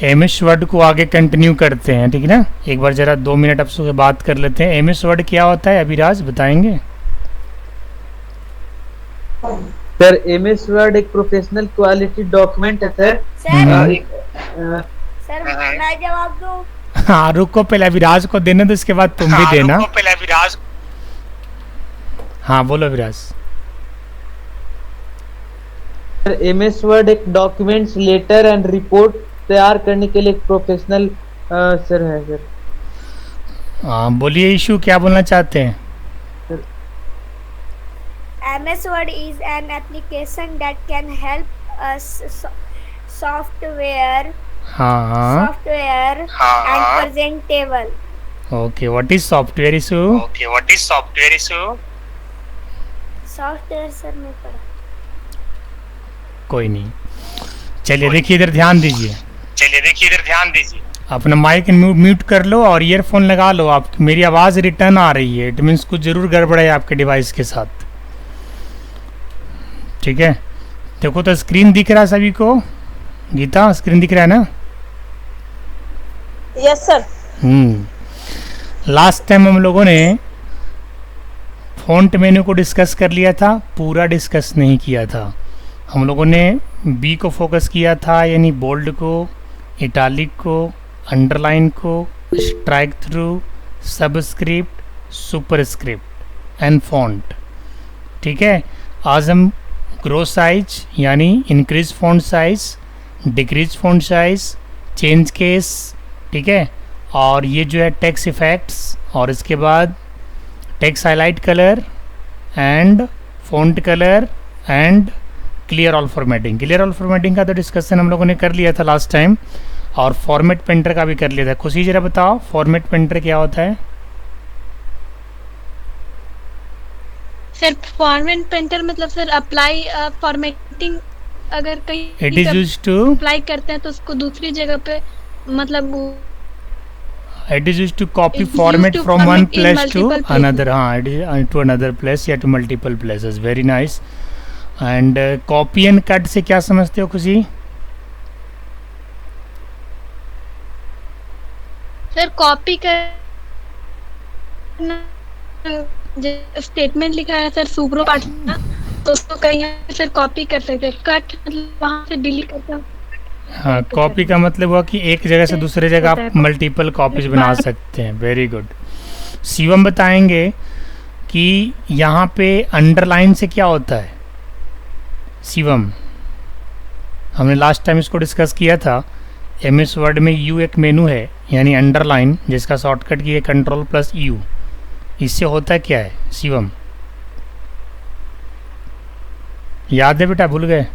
M S word को आगे continue करते हैं, ठीक है ना। एक बार ज़रा 2 मिनट आपसे बात कर लेते हैं। एम एस वर्ड क्या होता है, अभिराज बताएंगे? सर एमएस वर्ड एक प्रोफेशनल क्वालिटी डॉक्यूमेंट है सर। सर मैं जवाब दूं? हाँ रुको, पहले अभिराज को देने दो, इसके बाद तुम भी देना। रुको पहले अभिराज। हाँ बोलो अभिराज। सर एमएस वर्ड एक डॉक्यूमेंट्स, लेटर एंड रिपोर्ट तैयार करने के लिए एक प्रोफेशनल सर है सर। हाँ बोलिए इशू, क्या बोलना चाहते हैं? MS Word is an application that can help us software हाँ and presentable. Okay, what is software issue? Okay, what is software issue? Software sir में पढ़ा। कोई नहीं, चलिए देखिए इधर ध्यान दीजिए। चलिए देखिए इधर ध्यान दीजिए। अपना माइक म्यूट कर लो और ईयरफोन लगा लो। आप मेरी आवाज़ रिटर्न आ रही है, इट मीन्स कुछ ज़रूर गड़बड़ है आपके डिवाइस के साथ, ठीक है। देखो तो स्क्रीन दिख रहा है सभी को? गीता स्क्रीन दिख रहा है ना? Yes sir. लास्ट टाइम हम लोगों ने फ़ॉन्ट मेन्यू को डिस्कस कर लिया था, पूरा डिस्कस नहीं किया था। हम लोगों ने बी को फोकस किया था, यानी बोल्ड को, इटालिक को, अंडरलाइन को, strike through, subscript, superscript and font, ठीक है। आज हम ग्रो साइज यानी increase font size, decrease font size, change case, ठीक है, और ये जो है टेक्स्ट इफेक्ट्स, और इसके बाद text highlight colour and font colour and clear all formatting. Clear all formatting का तो डिस्कशन हम लोगों ने कर लिया था लास्ट टाइम, और फॉर्मेट पेंटर का भी कर लिया था। खुशी जरा बताओ फॉर्मेट पेंटर क्या होता है? सर फॉर्मेट पेंटर मतलब सर अप्लाई फॉर्मेटिंग, अगर कहीं it is used to apply करते हैं तो उसको दूसरी जगह पे मतलब it is used to copy It's format used to from one format in place to multiple places. another. हाँ, it is to another place या to multiple places. Very nice. And copy and cut से क्या समझते हो खुशी? Sir copy कर statement लिखा है सर सुब्रो पाठना, तो उसको कहीं सर कॉपी कर सकते हैं। कट मतलब वहाँ से डिलीट करते हैं। हाँ, कॉपी का मतलब हुआ कि एक जगह से दूसरे जगह आप मल्टीपल कॉपीज बना सकते हैं। Very good. शिवम बताएंगे कि यहाँ पे अंडरलाइन से क्या होता है। शिवम, हमने लास्ट टाइम इसको डिस्कस किया था। एमएस वर्ड में यू एक मेनू है, यानी अंडरलाइन, जिसका शॉर्टकट की है कंट्रोल प्लस यू। इससे होता क्या है शिवम? याद है बेटा, भूल गए?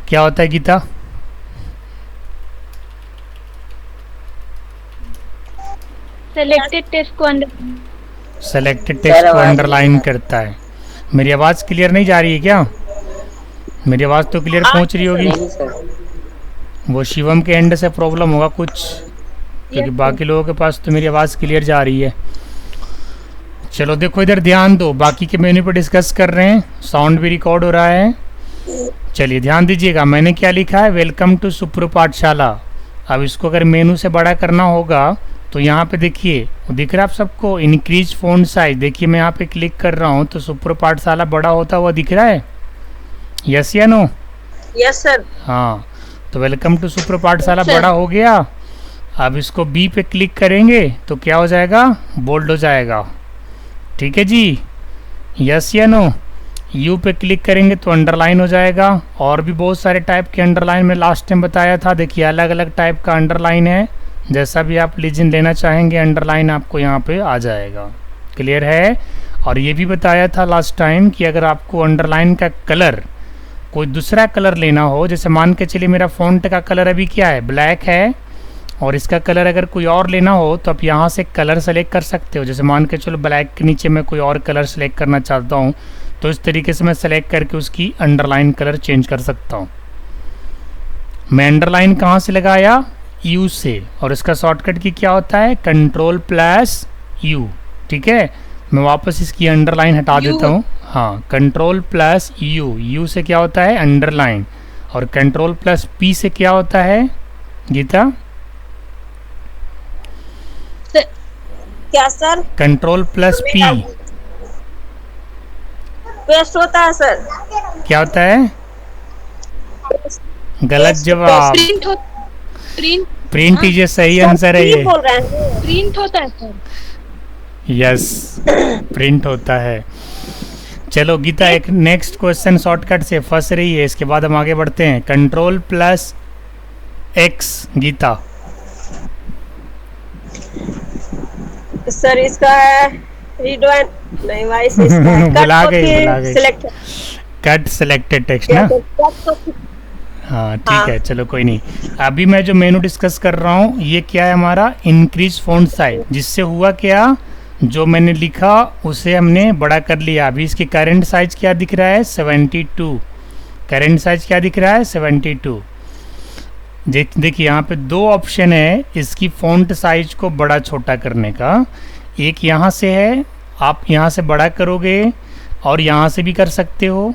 क्या होता है गीता? सेलेक्टेड टेक्स्ट को सेलेक्टेड टेक्स्ट को अंडरलाइन करता है। मेरी आवाज़ क्लियर नहीं जा रही है क्या? मेरी आवाज़ तो क्लियर पहुंच रही होगी। वो शिवम के एंड से प्रॉब्लम होगा कुछ, क्योंकि बाकी लोगों के पास तो मेरी आवाज़ क्लियर जा रही है। चलो देखो इधर ध्यान दो, बाकी के मेन्यू पर डिस्कस कर रहे हैं, साउंड भी रिकॉर्ड हो रहा है। चलिए ध्यान दीजिएगा, मैंने क्या लिखा है, वेलकम टू सुप्रो पाठशाला। अब इसको अगर मेनू से बड़ा करना होगा तो यहाँ पे देखिए, दिख रहा है आप सबको इंक्रीज फॉन्ट साइज। देखिए मैं यहाँ पे क्लिक कर रहा हूँ तो सुप्रो पाठशाला बड़ा होता हुआ दिख रहा है, यस या नो? Yes sir. हाँ, तो वेलकम टू सुप्रो पाठशाला बड़ा हो गया। अब इसको बी पे क्लिक करेंगे तो क्या हो जाएगा, बोल्ड हो जाएगा, ठीक है जी, यस या नो? यू पे क्लिक करेंगे तो अंडरलाइन हो जाएगा। और भी बहुत सारे टाइप के अंडरलाइन में लास्ट टाइम बताया था। देखिए अलग अलग टाइप का अंडरलाइन है, जैसा भी आप लीजिन लेना चाहेंगे अंडरलाइन आपको यहाँ पे आ जाएगा। क्लियर है? और ये भी बताया था लास्ट टाइम कि अगर आपको अंडरलाइन का कलर कोई दूसरा कलर लेना हो, जैसे मान के चलिए मेरा फ़ॉन्ट का कलर अभी क्या है, ब्लैक है, और इसका कलर अगर कोई और लेना हो तो आप यहाँ से कलर सेलेक्ट कर सकते हो। जैसे मान के चलो ब्लैक के नीचे मैं कोई और कलर सेलेक्ट करना चाहता हूँ तो इस तरीके से मैं सेलेक्ट करके उसकी अंडरलाइन कलर चेंज कर सकता हूँ। मैं अंडरलाइन कहाँ से लगाया, यू से, और इसका शॉर्टकट की क्या होता है, कंट्रोल प्लस यू, ठीक है। मैं वापस इसकी अंडरलाइन हटा देता हूँ। हाँ, कंट्रोल प्लस यू, यू से क्या होता है अंडरलाइन, और कंट्रोल प्लस पी से क्या होता है गीता? क्या sir? Control plus P paste होता है सर। क्या होता है? गलत जवाब, प्रिंट हो प्रिंट प्रिंट इज सही आंसर है ये। बोल रहे हैं। प्रिंट होता है सर। यस, प्रिंट होता है। चलो गीता, एक नेक्स्ट क्वेश्चन शॉर्टकट से फंस रही है, इसके बाद हम आगे बढ़ते हैं। Control plus X Gita. Sir इसका है रीड वन, नहीं वाइस इसका है बुला गई, बुला गई। सिलेक्ट। कट सिलेक्टेड टेक्स्ट ना? हाँ ठीक है, चलो कोई नहीं। अभी मैं जो मेनू डिस्कस कर रहा हूँ ये क्या है हमारा इंक्रीज फॉन्ट साइज, जिससे हुआ क्या, जो मैंने लिखा उसे हमने बड़ा कर लिया। अभी इसकी करंट साइज क्या दिख रहा है 72, करंट साइज क्या दिख रहा है 72। देखिए यहाँ पे दो ऑप्शन है इसकी फॉन्ट साइज को बड़ा छोटा करने का। एक यहाँ से है, आप यहाँ से बड़ा करोगे और यहाँ से भी कर सकते हो,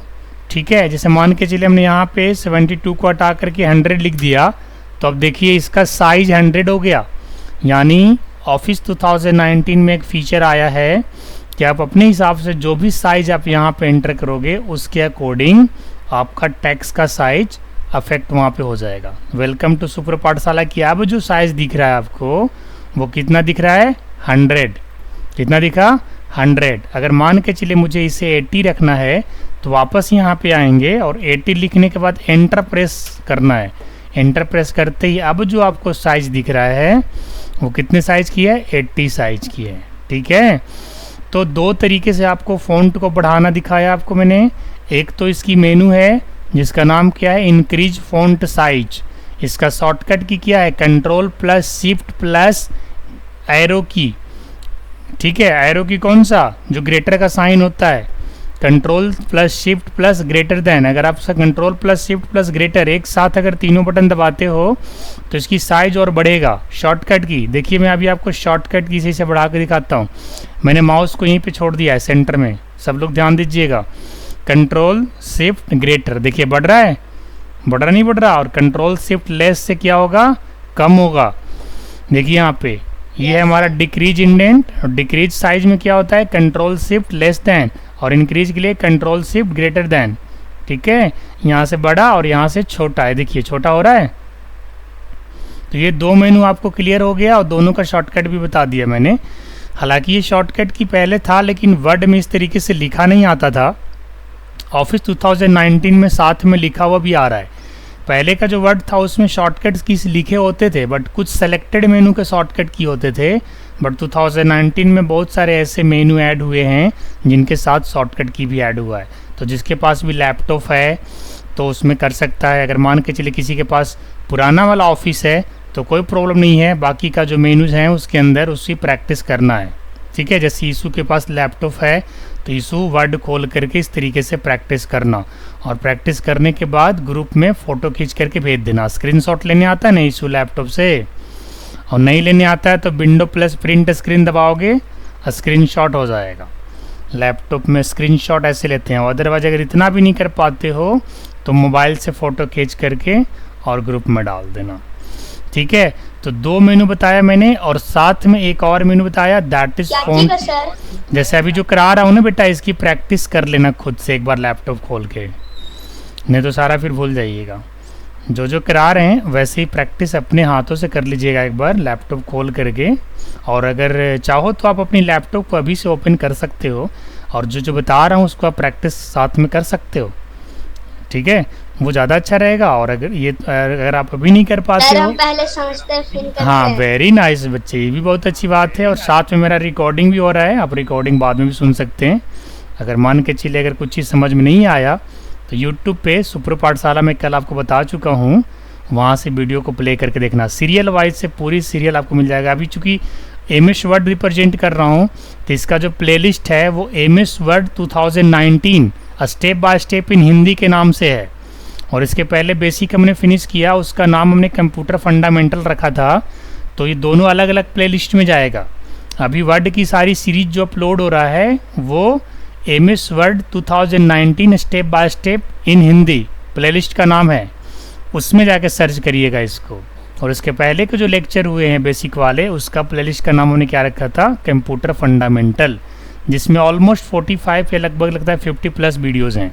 ठीक है। जैसे मान के चलिए हमने यहाँ पे 72 को हटा करके 100 लिख दिया, तो अब देखिए इसका साइज 100 हो गया। यानी ऑफिस 2019 में एक फीचर आया है कि आप अपने हिसाब से जो भी साइज आप यहाँ पे एंटर करोगे उसके अकॉर्डिंग आपका टेक्स्ट का साइज अफेक्ट वहाँ पे हो जाएगा। वेलकम टू सुपर पाठशाला की अब जो साइज दिख रहा है आपको वो कितना दिख रहा है 100, कितना दिखा 100। अगर मान के चलिए मुझे इसे 80 रखना है तो वापस यहाँ पे आएंगे और 80 लिखने के बाद एंटर प्रेस करना है। एंटर प्रेस करते ही अब जो आपको साइज दिख रहा है वो कितने साइज की है 80 साइज की है, ठीक है। तो दो तरीके से आपको फ़ॉन्ट को बढ़ाना दिखाया आपको मैंने। एक तो इसकी मेनू है जिसका नाम क्या है इंक्रीज फ़ॉन्ट साइज, इसका शॉर्टकट की क्या है control plus shift plus arrow की, ठीक है। एरो की कौन सा, जो ग्रेटर का साइन होता है, control plus shift plus greater than. अगर आप control plus shift plus greater एक साथ अगर तीनों बटन दबाते हो तो इसकी साइज और बढ़ेगा। शॉर्टकट की देखिए, मैं अभी आपको शॉर्टकट की से बढ़ा के दिखाता हूँ। मैंने माउस को यहीं पे छोड़ दिया है सेंटर में, सब लोग ध्यान दीजिएगा। कंट्रोल शिफ्ट ग्रेटर, देखिए बढ़ रहा है, बढ़ रहा नहीं बढ़ रहा। और कंट्रोल शिफ्ट लेस से क्या होगा, कम होगा। देखिए यहाँ पे ये है हमारा डिक्रीज इंडेंट, और डिक्रीज साइज में क्या होता है कंट्रोल शिफ्ट लेस देन, और इंक्रीज के लिए कंट्रोल शिफ्ट ग्रेटर देन, ठीक है। यहाँ से बड़ा और यहाँ से छोटा है, देखिए छोटा हो रहा है। तो ये दो मेनू आपको क्लियर हो गया और दोनों का शॉर्टकट भी बता दिया मैंने। हालांकि ये शॉर्टकट की पहले था लेकिन वर्ड में इस तरीके से लिखा नहीं आता था। ऑफिस 2019 में साथ में लिखा हुआ भी आ रहा है। पहले का जो वर्ड था उसमें शॉर्टकट्स की लिखे होते थे बट कुछ सेलेक्टेड मेनू के शॉर्टकट की होते थे, बट 2019 में बहुत सारे ऐसे मेनू ऐड हुए हैं जिनके साथ शॉर्टकट की भी ऐड हुआ है। तो जिसके पास भी लैपटॉप है तो उसमें कर सकता है। अगर मान के चले किसी के पास पुराना वाला ऑफिस है तो कोई प्रॉब्लम नहीं है, बाकी का जो मेनूज हैं उसके अंदर उसकी प्रैक्टिस करना है, ठीक है। जैसे ईशू के पास लैपटॉप है तो ईशू वर्ड खोल करके इस तरीके से प्रैक्टिस करना, और प्रैक्टिस करने के बाद ग्रुप में फ़ोटो खींच करके भेज देना। स्क्रीनशॉट लेने आता है ना ईशू लैपटॉप से, और नहीं लेने आता है तो विंडो प्लस प्रिंट स्क्रीन दबाओगे, स्क्रीनशॉट हो जाएगा। लैपटॉप में स्क्रीनशॉट ऐसे लेते हैं। अदरवाइज अगर इतना भी नहीं कर पाते हो तो मोबाइल से फ़ोटो खींच करके और ग्रुप में डाल देना, ठीक है। तो दो मेनू बताया मैंने और साथ में एक और मेनू बताया, दैट इज फोन। जैसे अभी जो करा रहा हूँ ना बेटा, इसकी प्रैक्टिस कर लेना खुद से एक बार लैपटॉप खोल के, नहीं तो सारा फिर भूल जाइएगा। जो जो करा रहे हैं वैसे ही प्रैक्टिस अपने हाथों से कर लीजिएगा एक बार लैपटॉप खोल करके। और अगर चाहो तो आप अपनी लैपटॉप को अभी से ओपन कर सकते हो और जो जो बता रहा हूँ उसको आप प्रैक्टिस साथ में कर सकते हो, ठीक है, वो ज़्यादा अच्छा रहेगा। और अगर आप अभी नहीं कर पाते हो, पहले समझते हैं फिर करते हाँ हैं। वेरी नाइस बच्चे, ये भी बहुत अच्छी बात है। और साथ में मेरा रिकॉर्डिंग भी हो रहा है, आप रिकॉर्डिंग बाद में भी सुन सकते हैं। अगर मान के चलिए अगर कुछ चीज़ समझ में नहीं आया तो यूट्यूब पे सुपर पाठशाला में कल आपको बता चुका हूँ, वहाँ से वीडियो को प्ले करके देखना। सीरियल वाइज से पूरी सीरियल आपको मिल जाएगा। अभी चूँकि एमएस वर्ड रिप्रेजेंट कर रहा हूँ तो इसका जो प्लेलिस्ट है वो MS word 2019 step by step in Hindi के नाम से है। और इसके पहले बेसिक हमने फिनिश किया, उसका नाम हमने कंप्यूटर फंडामेंटल रखा था। तो ये दोनों अलग अलग प्लेलिस्ट में जाएगा। अभी वर्ड की सारी सीरीज जो अपलोड हो रहा है वो MS word 2019 step by step in Hindi playlist का नाम है, उसमें जाके सर्च करिएगा इसको। और इसके पहले के जो लेक्चर हुए हैं बेसिक वाले, उसका प्लेलिस्ट का नाम उन्होंने क्या रखा था, कंप्यूटर फंडामेंटल, जिसमें ऑलमोस्ट 45 या लगभग लगता है 50 प्लस वीडियोज़ हैं।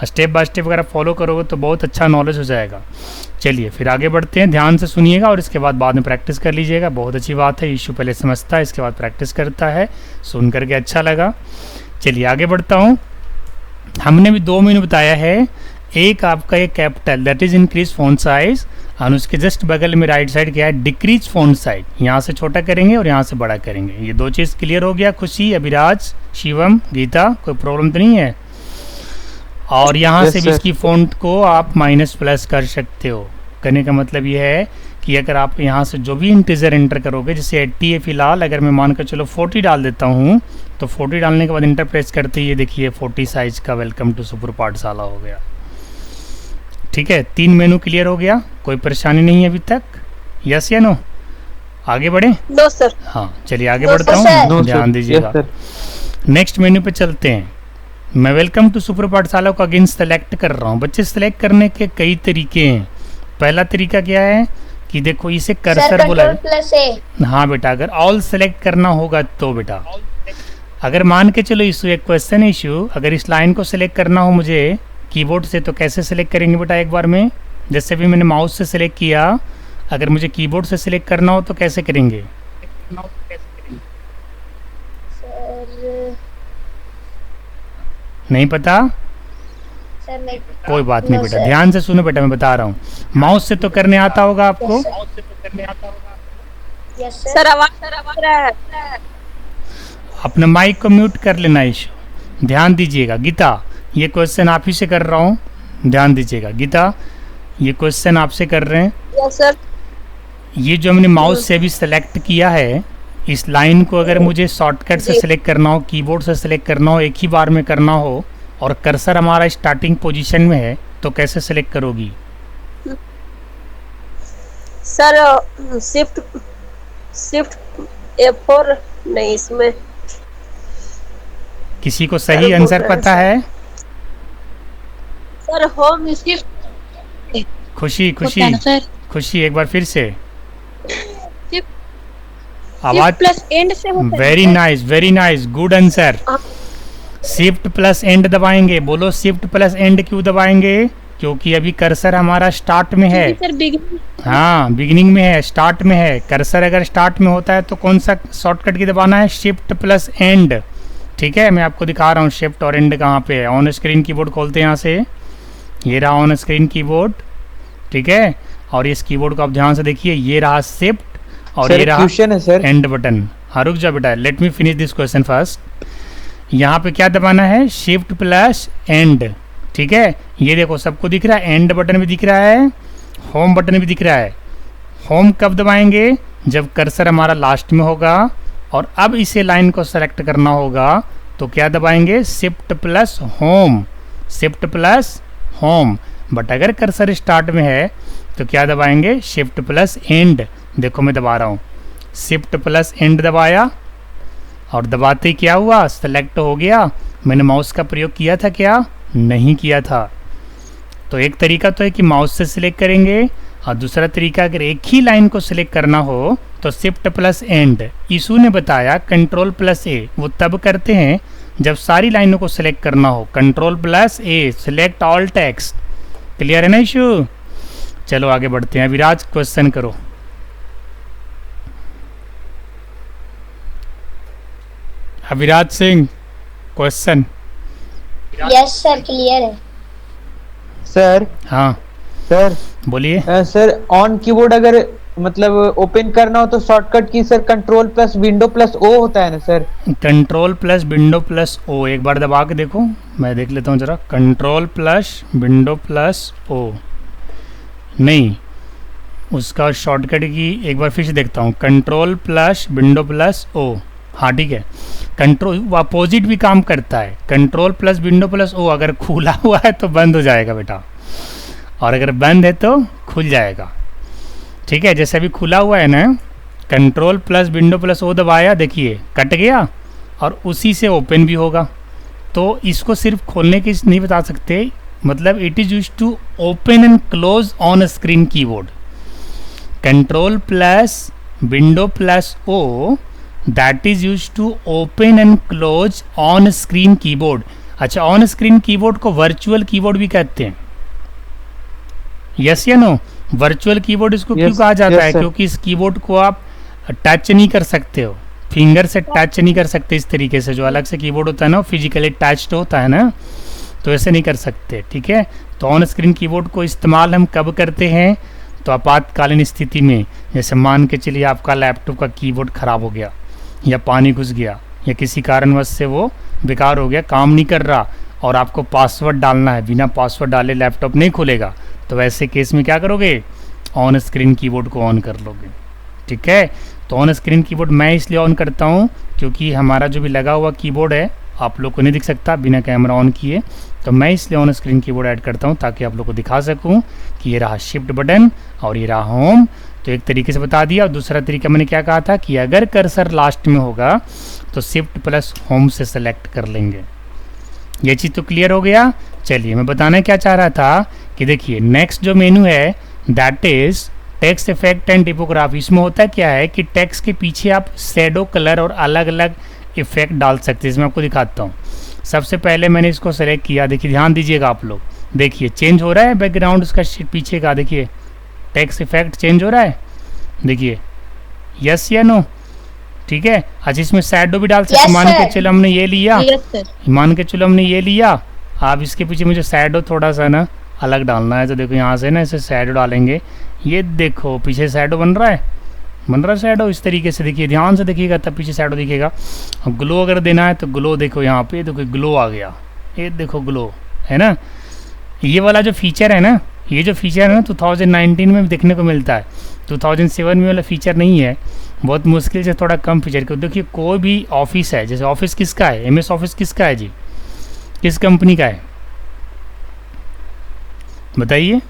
स्टेप बाय स्टेप अगर फॉलो करोगे तो बहुत अच्छा नॉलेज हो जाएगा। चलिए फिर आगे बढ़ते हैं, ध्यान से सुनिएगा और इसके बाद में प्रैक्टिस कर लीजिएगा। बहुत अच्छी बात है, इशू पहले समझता है इसके बाद प्रैक्टिस करता है, सुन करके अच्छा लगा। चलिए आगे बढ़ता हूँ। हमने भी 2 मेनू बताया है, एक आपका एक capital that is increase font size, और उसके जस्ट बगल में राइट साइड क्या है, डिक्रीज फॉन्ट साइज, यहाँ से छोटा करेंगे और यहाँ से बड़ा करेंगे। ये 2 चीज़ क्लियर हो गया। खुशी, अभिराज, शिवम, गीता, कोई प्रॉब्लम तो नहीं है? और यहाँ Yes, से भी sir. इसकी फ़ॉन्ट को आप माइनस प्लस कर सकते हो। करने का मतलब ये है कि अगर आप यहाँ से जो भी इंटीजर एंटर करोगे, जैसे 80 है फिलहाल, अगर मैं मान कर चलो 40 डाल देता हूँ, तो 40 डालने के बाद इंटर प्रेस करते ही ये देखिए 40 साइज का वेलकम टू सुपर पाठशाला हो गया। ठीक है, 3 मेनू क्लियर हो गया, कोई परेशानी नहीं है अभी तक? यस या नो? आगे बढ़े? No sir. हाँ चलिए आगे No, बढ़ता sir. हूँ, No, ध्यान sir. दीजिएगा। Yes, sir. नेक्स्ट मेन्यू पे चलते हैं। मैं वेलकम टू सुपर पाठशाला को अगेन सेलेक्ट कर रहा हूँ। बच्चे सेलेक्ट करने के कई तरीके हैं। पहला तरीका क्या है कि देखो इसे कर्सर बोला है। हाँ बेटा, अगर ऑल सेलेक्ट करना होगा तो बेटा, अगर मान के चलो इशू एक क्वेश्चन इशू, अगर इस लाइन को सिलेक्ट करना हो मुझे कीबोर्ड से, तो कैसे सिलेक्ट करेंगे बेटा एक बार में? जैसे भी मैंने माउस से सिलेक्ट किया, अगर मुझे कीबोर्ड से सिलेक्ट करना हो तो कैसे करेंगे? नहीं पता? कोई बात नहीं बेटा, ध्यान से सुनो बेटा, मैं बता रहा हूँ। माउस से तो करने आता होगा आपको? सर आवाज रहा है। अपना माइक को म्यूट कर लेना इशू। ध्यान दीजिएगा गीता, ये क्वेश्चन आप ही से कर रहा हूँ, ध्यान दीजिएगा। गीता, ये क्वेश्चन आपसे कर रहे हैं। Yes sir. ये जो हमने माउस से भी सिलेक्ट किया है, इस लाइन को अगर मुझे शॉर्टकट से सिलेक्ट करना हो, कीबोर्ड से सिलेक्ट करना हो, एक ही बार में करना हो, और कर्सर हमारा स्टार्टिंग पोजीशन में है, तो कैसे सिलेक्ट करोगी? सर शिफ्ट F4 नहीं, इसमें किसी को सही आंसर पता है? सर होम शिफ्ट खुशी खुशी सर, खुशी, एक बार फिर से शिफ्ट आवाज। प्लस एंड से होता है। Very nice, good answer. Shift plus and दबाएंगे। बोलो शिफ्ट प्लस एंड क्यों दबाएंगे? क्योंकि अभी कर्सर हमारा स्टार्ट में है। Sir beginning. हाँ, बिगिनिंग में है, स्टार्ट में है। कर्सर अगर स्टार्ट में होता है तो कौन सा शॉर्टकट की दबाना है? Shift plus and. ठीक है, मैं आपको दिखा रहा हूँ शिफ्ट और एंड कहाँ पे है। ऑन स्क्रीन कीबोर्ड खोलते हैं यहाँ से, ये रहा ऑन स्क्रीन कीबोर्ड। ठीक है, और इस कीबोर्ड को आप ध्यान से देखिए, ये रहा शिफ्ट और ये रहा क्वेश्चन है सर। And button. हाँ रुक जा बेटा, let me finish this question first. यहाँ पे क्या दबाना है? Shift plus and. ठीक है, ये देखो सबको दिख रहा है, एंड बटन भी दिख रहा है, होम बटन भी दिख रहा है। होम कब दबाएंगे? जब कर्सर हमारा लास्ट में होगा और अब इसे लाइन को सेलेक्ट करना होगा, तो क्या दबाएंगे? Shift plus home, shift plus home. But अगर कर्सर स्टार्ट में है तो क्या दबाएंगे? Shift plus and. देखो मैं दबा रहा हूँ, शिफ्ट प्लस एंड दबाया, और दबाते ही क्या हुआ? सेलेक्ट हो गया। मैंने माउस का प्रयोग किया था क्या? नहीं किया था। तो एक तरीका तो है कि माउस से सिलेक्ट करेंगे, और दूसरा तरीका अगर एक ही लाइन को सिलेक्ट करना हो तो शिफ्ट प्लस एंड। ईशू ने बताया कंट्रोल प्लस ए, वो तब करते हैं जब सारी लाइनों को सिलेक्ट करना हो। कंट्रोल प्लस ए, सिलेक्ट ऑल टेक्स्ट। क्लियर है ना इशू? चलो आगे बढ़ते हैं। विराज क्वेश्चन करो। Aviraj Singh question. Yes sir, clear है। सर हाँ सर बोलिए। सर ऑन कीबोर्ड अगर मतलब ओपन करना हो तो शॉर्टकट की sir control plus window plus O होता है ना sir? Control plus window plus O, एक बार दबा के देखो, मैं देख लेता हूँ जरा। Control plus window plus O नहीं, उसका शॉर्टकट की एक बार फिर से देखता हूँ। Control plus window plus O, हाँ ठीक है। कंट्रोल अपोजिट भी काम करता है। Control plus window plus O अगर खुला हुआ है तो बंद हो जाएगा बेटा, और अगर बंद है तो खुल जाएगा। ठीक है, जैसे अभी खुला हुआ है ना, control plus window plus O दबाया, देखिए कट गया, और उसी से ओपन भी होगा। तो इसको सिर्फ खोलने की नहीं बता सकते, मतलब it is use to open and close on screen keyboard. Control plus window plus O, that is use to open and close on screen keyboard. अच्छा, ऑन स्क्रीन कीबोर्ड को वर्चुअल कीबोर्ड भी कहते हैं, यस या no? Virtual keyboard इसको क्यों कहा जाता है? क्योंकि इस कीबोर्ड को आप टच नहीं कर सकते हो, फिंगर से टच नहीं कर सकते इस तरीके से। जो अलग से कीबोर्ड होता है ना, फिजिकली टच्ड होता है ना, तो ऐसे नहीं कर सकते, ठीक है? तो ऑन स्क्रीन कीबोर्ड को इस्तेमाल हम कब करते हैं? तो आपातकालीन स्थिति में, जैसे मान के चलिए आपका लैपटॉप का कीबोर्ड खराब हो गया, या पानी घुस गया, या किसी कारणवश से वो बेकार हो गया, काम नहीं कर रहा, और आपको पासवर्ड डालना है, बिना पासवर्ड डाले लैपटॉप नहीं खुलेगा, तो वैसे केस में क्या करोगे? ऑन स्क्रीन कीबोर्ड को ऑन कर लोगे, ठीक है? तो ऑन स्क्रीन कीबोर्ड मैं इसलिए ऑन करता हूँ क्योंकि हमारा जो भी लगा हुआ कीबोर्ड है आप लोग को नहीं दिख सकता बिना कैमरा ऑन किए, तो मैं इसलिए ऑन स्क्रीन कीबोर्ड ऐड करता हूँ ताकि आप लोग को दिखा सकूँ कि ये रहा शिफ्ट बटन और ये रहा होम। तो एक तरीके से बता दिया। और दूसरा तरीका मैंने क्या कहा था कि अगर कर्सर लास्ट में होगा तो शिफ्ट प्लस होम से सेलेक्ट कर लेंगे। ये चीज़ तो क्लियर हो गया। चलिए मैं बताना क्या चाह रहा था कि देखिए नेक्स्ट जो मेनू है that is text effect and typography. इसमें होता क्या है कि टेक्स्ट के पीछे आप शेडो कलर और अलग अलग इफेक्ट डाल सकते हैं। इसमें आपको दिखाता हूँ। सबसे पहले मैंने इसको सेलेक्ट किया, देखिए ध्यान दीजिएगा आप लोग, देखिए चेंज हो रहा है बैकग्राउंड उसका पीछे का, देखिए टेक्स्ट इफेक्ट चेंज हो रहा है, देखिए यस या नो, ठीक है। अच्छा इसमें शैडो भी डाल सकते, मान के चलो हमने ये लिया, मान के चलो हमने ये लिया, आप इसके पीछे मुझे शैडो थोड़ा सा ना अलग डालना है, तो देखो यहाँ से ना इसे शैडो डालेंगे, ये देखो पीछे शैडो बन रहा है शैडो इस तरीके से, देखिए ध्यान से देखिएगा तब पीछे शैडो दिखेगा। और ग्लो अगर देना है तो ग्लो देखो यहाँ पे, देखो ग्लो आ गया, ये देखो ग्लो है ना। ये वाला जो फीचर है ना, ये जो फीचर है ना 2019 में देखने को मिलता है, 2007 में वाला फीचर नहीं है, बहुत मुश्किल से थोड़ा कम फीचर। क्यों देखिए कोई भी ऑफिस है, जैसे ऑफिस किसका है, MS ऑफिस किसका है जी, किस कंपनी का है बताइए?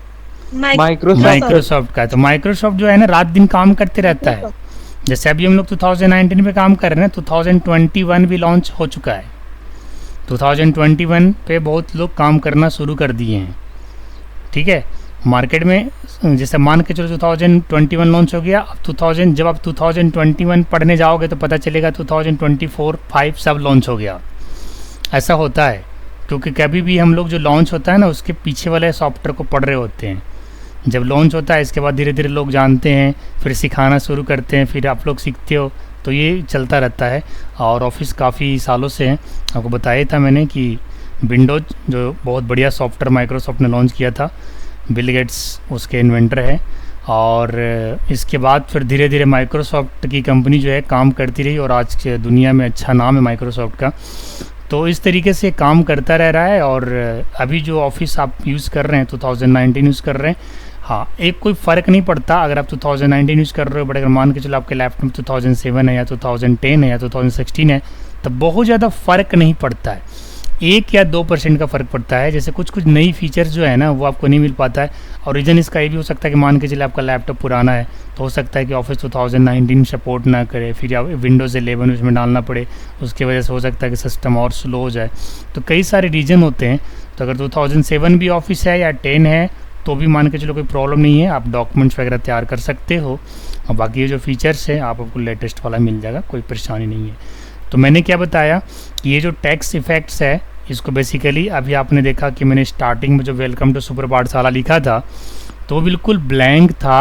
माइक्रोसॉफ्ट का है। तो माइक्रोसॉफ्ट जो है ना रात दिन काम करते रहता है। जैसे अभी हम लोग 2019 में काम कर रहे हैं, 2021 भी लॉन्च हो चुका है, 2021 पे बहुत लोग काम करना शुरू कर दिए हैं, ठीक है। मार्केट में जैसे मान के चलो 2021 लॉन्च हो गया, अब जब आप 2021 पढ़ने जाओगे तो पता चलेगा 2024, 5 सब लॉन्च हो गया। ऐसा होता है क्योंकि कभी भी हम लोग जो लॉन्च होता है ना उसके पीछे वाले सॉफ्टवेयर को पढ़ रहे होते हैं। जब लॉन्च होता है इसके बाद धीरे धीरे लोग जानते हैं, फिर सिखाना शुरू करते हैं, फिर आप लोग सीखते हो, तो ये चलता रहता है। और ऑफिस काफ़ी सालों से है, आपको बताया था मैंने कि विंडोज जो बहुत बढ़िया सॉफ्टवेयर माइक्रोसॉफ्ट ने लॉन्च किया था, बिल गेट्स उसके इन्वेंटर है। और इसके बाद फिर धीरे धीरे माइक्रोसॉफ्ट की कंपनी जो है काम करती रही और आज के दुनिया में अच्छा नाम है माइक्रोसॉफ्ट का। तो इस तरीके से काम करता रह रहा है। और अभी जो ऑफिस आप यूज़ कर रहे हैं 2019 यूज़ कर रहे हैं, हाँ एक कोई फ़र्क नहीं पड़ता अगर आप 2019 यूज़ कर रहे हो, बट अगर मान के चलो आपके लैपटॉप 2007 है या 2010 है या 2016 है तो बहुत ज़्यादा फ़र्क नहीं पड़ता है, 1 या 2% का फ़र्क पड़ता है। जैसे कुछ कुछ नई फीचर्स जो है ना वो आपको नहीं मिल पाता है। और रीज़न इसका ये भी हो सकता है कि मान के चले आपका लैपटॉप पुराना है तो हो सकता है कि ऑफिस 2019 सपोर्ट ना करे, फिर आप विंडोज़ 11 उसमें डालना पड़े, उसकी वजह से हो सकता है कि सिस्टम और स्लो हो जाए। तो कई सारे रीज़न होते हैं। तो अगर 2007 भी ऑफिस है या 10 है तो भी मान के चलो कोई प्रॉब्लम नहीं है, आप डॉक्यूमेंट्स वगैरह तैयार कर सकते हो। और बाकी ये जो फीचर्स हैं आपको लेटेस्ट वाला मिल जाएगा, कोई परेशानी नहीं है। तो मैंने क्या बताया कि ये जो टेक्स्ट इफेक्ट्स है इसको बेसिकली अभी आपने देखा कि मैंने स्टार्टिंग में जो वेलकम टू सुपर पाठशाला लिखा था तो वो बिल्कुल ब्लैंक था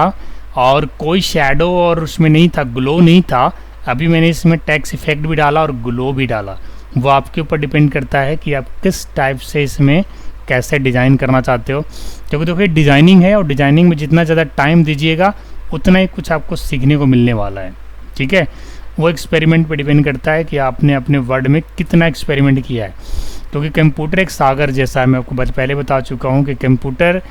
और कोई शैडो और उसमें नहीं था, ग्लो नहीं था। अभी मैंने इसमें टेक्स्ट इफेक्ट भी डाला और ग्लो भी डाला, वो आपके ऊपर डिपेंड करता है कि आप किस टाइप से इसमें कैसे डिज़ाइन करना चाहते हो। क्योंकि देखो डिज़ाइनिंग है और डिज़ाइनिंग में जितना ज़्यादा टाइम दीजिएगा उतना ही कुछ आपको सीखने को मिलने वाला है, ठीक है। वो एक्सपेरिमेंट पे डिपेंड करता है कि आपने अपने वर्ड में कितना एक्सपेरिमेंट किया है। क्योंकि कंप्यूटर एक सागर जैसा है, मैं आपको पहले बता चुका हूँ कि कंप्यूटर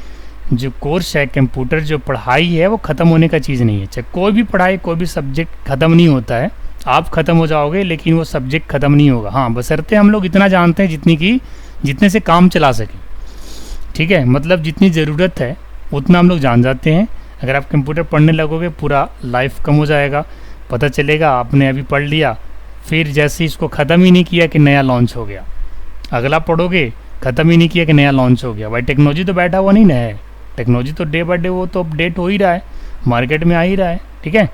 जो कोर्स है, कंप्यूटर जो पढ़ाई है वो ख़त्म होने का चीज़ नहीं है। चाहे कोई भी पढ़ाई कोई भी सब्जेक्ट ख़त्म नहीं होता है, आप ख़त्म हो जाओगे लेकिन वो सब्जेक्ट ख़त्म नहीं होगा। हाँ बशर्ते हम लोग इतना जानते हैं जितने से काम चला सकें, ठीक है। मतलब जितनी ज़रूरत है उतना हम लोग जान जाते हैं। अगर आप कंप्यूटर पढ़ने लगोगे पूरा लाइफ कम हो जाएगा, पता चलेगा आपने अभी पढ़ लिया फिर जैसे इसको ख़त्म ही नहीं किया कि नया लॉन्च हो गया, अगला पढ़ोगे ख़त्म ही नहीं किया कि नया लॉन्च हो गया। भाई टेक्नोलॉजी तो बैठा हुआ नहीं ना है, टेक्नोलॉजी तो डे बाय डे वो तो अपडेट हो ही रहा है, मार्केट में आ ही रहा है। ठीक है,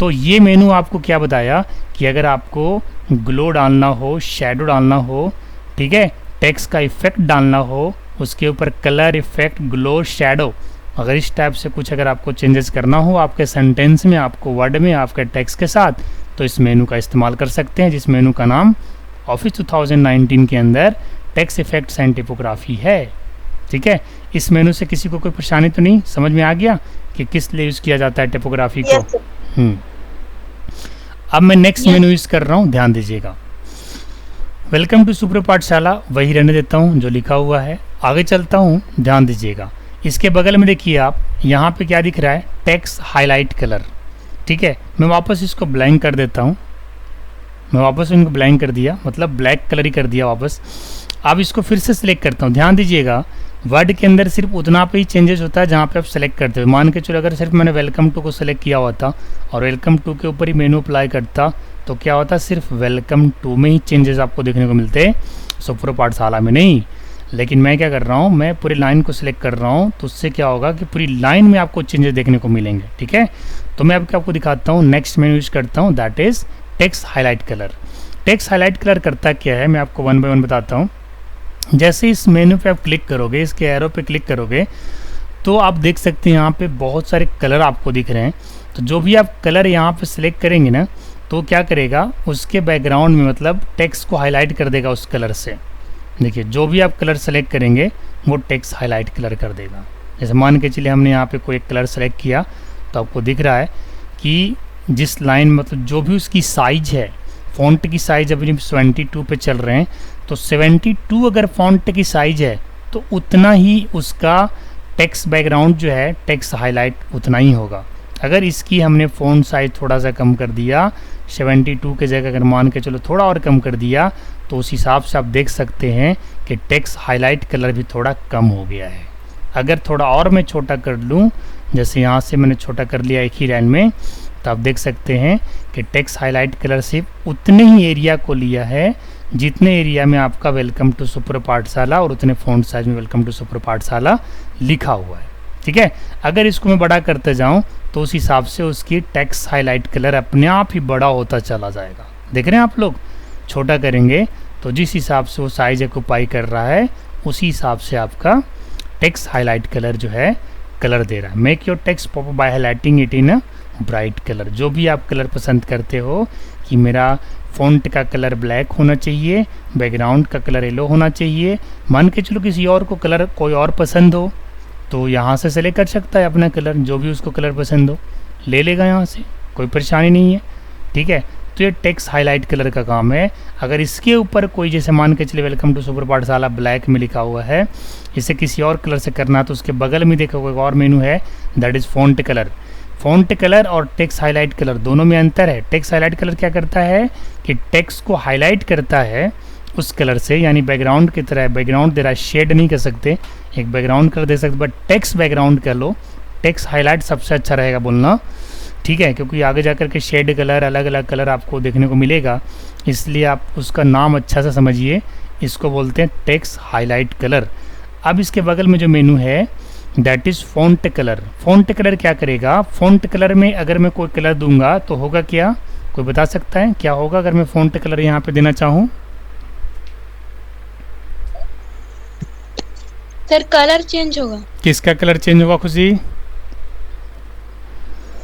तो ये मेनू आपको क्या बताया कि अगर आपको ग्लो डालना हो, शेडो डालना हो, ठीक है, टेक्स्ट का इफेक्ट डालना हो, उसके ऊपर कलर इफेक्ट, ग्लो, शेडो, अगर इस टाइप से कुछ अगर आपको चेंजेस करना हो आपके सेंटेंस में, आपको वर्ड में, आपके टेक्स्ट के साथ, तो इस मेनू का इस्तेमाल कर सकते हैं, जिस मेनू का नाम ऑफिस 2019 के अंदर टेक्स्ट इफेक्ट्स एंड टिपोग्राफी है। ठीक है, इस मेनू से किसी को कोई परेशानी तो नहीं, समझ में आ गया कि किस लिए यूज़ किया जाता है टिपोग्राफी को। Yes, sir. अब मैं नेक्स्ट मेनू यूज़ कर रहा हूँ, ध्यान दीजिएगा। वेलकम टू सुपर पाठशाला वही रहने देता हूँ जो लिखा हुआ है, आगे चलता हूँ, ध्यान दीजिएगा। इसके बगल में देखिए आप, यहाँ पे क्या दिख रहा है, टेक्स्ट हाईलाइट कलर। ठीक है, मैं वापस इसको ब्लैंक कर देता हूँ, मैं वापस इनको ब्लैंक कर दिया, मतलब ब्लैक कलर ही कर दिया वापस। अब इसको फिर से सिलेक्ट करता हूँ, ध्यान दीजिएगा वर्ड के अंदर सिर्फ उतना पे ही चेंजेस होता है जहाँ पे आप सेलेक्ट करते हो। मान के चलो अगर सिर्फ मैंने वेलकम टू को सेलेक्ट किया होता और वेलकम टू के ऊपर ही मेनू अप्लाई करता तो क्या होता, सिर्फ वेलकम टू में ही चेंजेस आपको देखने को मिलते, सुपर पाठशाला में नहीं। लेकिन मैं क्या कर रहा हूँ, मैं पूरी लाइन को सिलेक्ट कर रहा हूँ, तो उससे क्या होगा कि पूरी लाइन में आपको चेंजेस देखने को मिलेंगे। ठीक है, तो मैं अब आपको दिखाता हूँ, नेक्स्ट मेनू यूज करता हूँ, that is text highlight colour. Text highlight colour करता क्या है, मैं आपको वन बाय वन बताता हूँ। जैसे इस मेनू पे आप क्लिक करोगे, इसके एरो पे क्लिक करोगे, तो आप देख सकते हैं यहाँ पे बहुत सारे कलर आपको दिख रहे हैं। तो जो भी आप कलर यहाँ पे सिलेक्ट करेंगे ना, तो क्या करेगा, उसके बैकग्राउंड में मतलब टेक्स्ट को हाईलाइट कर देगा उस कलर से। देखिए जो भी आप कलर सेलेक्ट करेंगे वो टेक्स्ट हाईलाइट कलर कर देगा। जैसे मान के चलिए हमने यहाँ पे कोई एक कलर सेलेक्ट किया, तो आपको दिख रहा है कि जिस लाइन मतलब जो भी उसकी साइज है, फ़ॉन्ट की साइज अभी 72 पे चल रहे हैं, तो 72 अगर फ़ॉन्ट की साइज है तो उतना ही उसका टेक्स्ट बैकग्राउंड जो है टेक्स्ट हाईलाइट उतना ही होगा। अगर इसकी हमने फ़ॉन्ट साइज थोड़ा सा कम कर दिया, 72 के जगह अगर मान के चलो थोड़ा और कम कर दिया, तो उस हिसाब से आप देख सकते हैं कि टेक्स्ट हाईलाइट कलर भी थोड़ा कम हो गया है। अगर थोड़ा और मैं छोटा कर लूँ, जैसे यहाँ से मैंने छोटा कर लिया एक ही लाइन में, तो आप देख सकते हैं कि टेक्स्ट हाईलाइट कलर सिर्फ उतने ही एरिया को लिया है जितने एरिया में आपका वेलकम टू सुपर पाठशाला और उतने फ़ॉन्ट साइज में वेलकम टू सुपर पाठशाला लिखा हुआ है। ठीक है, अगर इसको मैं बड़ा करते जाऊं तो उस हिसाब से उसकी टेक्स्ट हाईलाइट कलर अपने आप ही बड़ा होता चला जाएगा। देख रहे हैं आप लोग, छोटा करेंगे तो जिस हिसाब से वो साइज ऑक्यूपाई कर रहा है उसी हिसाब से आपका टेक्स्ट हाईलाइट कलर जो है कलर दे रहा है। Make your text pop by highlighting it in a bright colour. जो भी आप कलर पसंद करते हो कि मेरा फ़ॉन्ट का कलर ब्लैक होना चाहिए, बैकग्राउंड का कलर येलो होना चाहिए, मान के चलो किसी और को कलर कोई और पसंद हो तो यहाँ से सेलेक्ट कर सकता है अपना कलर, जो भी उसको कलर पसंद हो ले लेगा यहाँ से, कोई परेशानी नहीं है। ठीक है, तो ये टेक्स्ट हाईलाइट कलर का काम है। अगर इसके ऊपर कोई जैसे मान के चले वेलकम टू सुपर पाठशाला ब्लैक में लिखा हुआ है, इसे किसी और कलर से करना तो उसके बगल में देखो एक और मेनू है, that is font colour. Font colour और टेक्स्ट हाईलाइट कलर दोनों में अंतर है। टेक्स्ट हाईलाइट कलर क्या करता है कि टेक्स्ट को हाईलाइट करता है उस कलर से, यानी बैकग्राउंड की तरह बैकग्राउंड दे रहा है, शेड नहीं कर सकते, एक बैकग्राउंड कलर दे सकते, बट टेक्स्ट बैकग्राउंड कर लो। टेक्स्ट हाईलाइट सबसे अच्छा रहेगा बोलना, ठीक है, क्योंकि आगे जाकर के शेड कलर अलग अलग कलर आपको देखने को मिलेगा, इसलिए आप उसका नाम अच्छा से समझिए। इसको बोलते हैं टेक्स्ट हाईलाइट कलर। अब इसके बगल में जो मेनू है that is font colour. Font colour क्या करेगा, फ़ॉन्ट कलर में अगर मैं कोई कलर दूंगा तो होगा क्या, कोई बता सकता है क्या होगा अगर मैं फ़ॉन्ट कलर यहाँ पे देना चाहूँ? सर कलर चेंज होगा। किसका कलर चेंज होगा खुशी?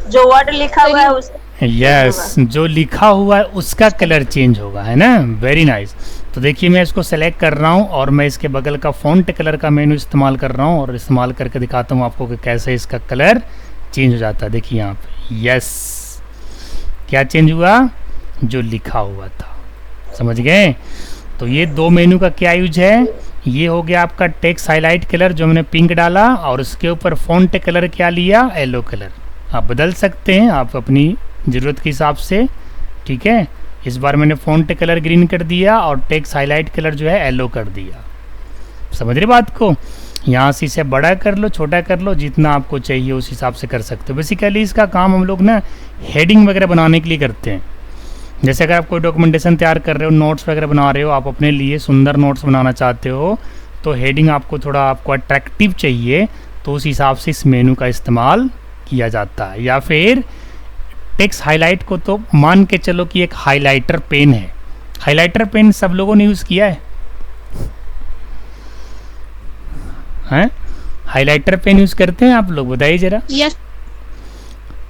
जो वर्ड लिखा हुआ है उसका यस, जो लिखा हुआ है उसका कलर चेंज होगा, है ना। Very nice. तो देखिए मैं इसको सेलेक्ट कर रहा हूँ और मैं इसके बगल का फ़ॉन्ट कलर का मेनू इस्तेमाल कर रहा हूँ और इस्तेमाल करके दिखाता हूँ आपको कि कैसे इसका कलर चेंज हो जाता है। देखिए यहाँ पे, यस, क्या चेंज हुआ, जो लिखा हुआ था। समझ गए? तो ये दो मेनू का क्या यूज है, ये हो गया आपका टेक्स्ट हाईलाइट कलर जो मैंने पिंक डाला और उसके ऊपर फ़ॉन्ट कलर क्या लिया, येलो कलर। आप बदल सकते हैं आप अपनी ज़रूरत के हिसाब से, ठीक है। इस बार मैंने फ़ॉन्ट कलर ग्रीन कर दिया और टेक्स्ट हाईलाइट कलर जो है येलो कर दिया। समझ रहे बात को? यहाँ से इसे बड़ा कर लो, छोटा कर लो, जितना आपको चाहिए उस हिसाब से कर सकते हो। बेसिकली इसका काम हम लोग ना हेडिंग वगैरह बनाने के लिए करते हैं। जैसे अगर आप कोई डॉक्यूमेंटेशन तैयार कर रहे हो, नोट्स वगैरह बना रहे हो, आप अपने लिए सुंदर नोट्स बनाना चाहते हो, तो हेडिंग आपको थोड़ा आपको अट्रैक्टिव चाहिए, तो उस हिसाब से इस मेनू का इस्तेमाल किया जाता है। या फिर टेक्स्ट हाईलाइट को तो मान के चलो कि एक हाइलाइटर पेन है। हाइलाइटर पेन सब लोगों ने यूज़ किया है, हैं? हाइलाइटर पेन यूज़ करते हैं आप लोग, बताइए जरा। Yes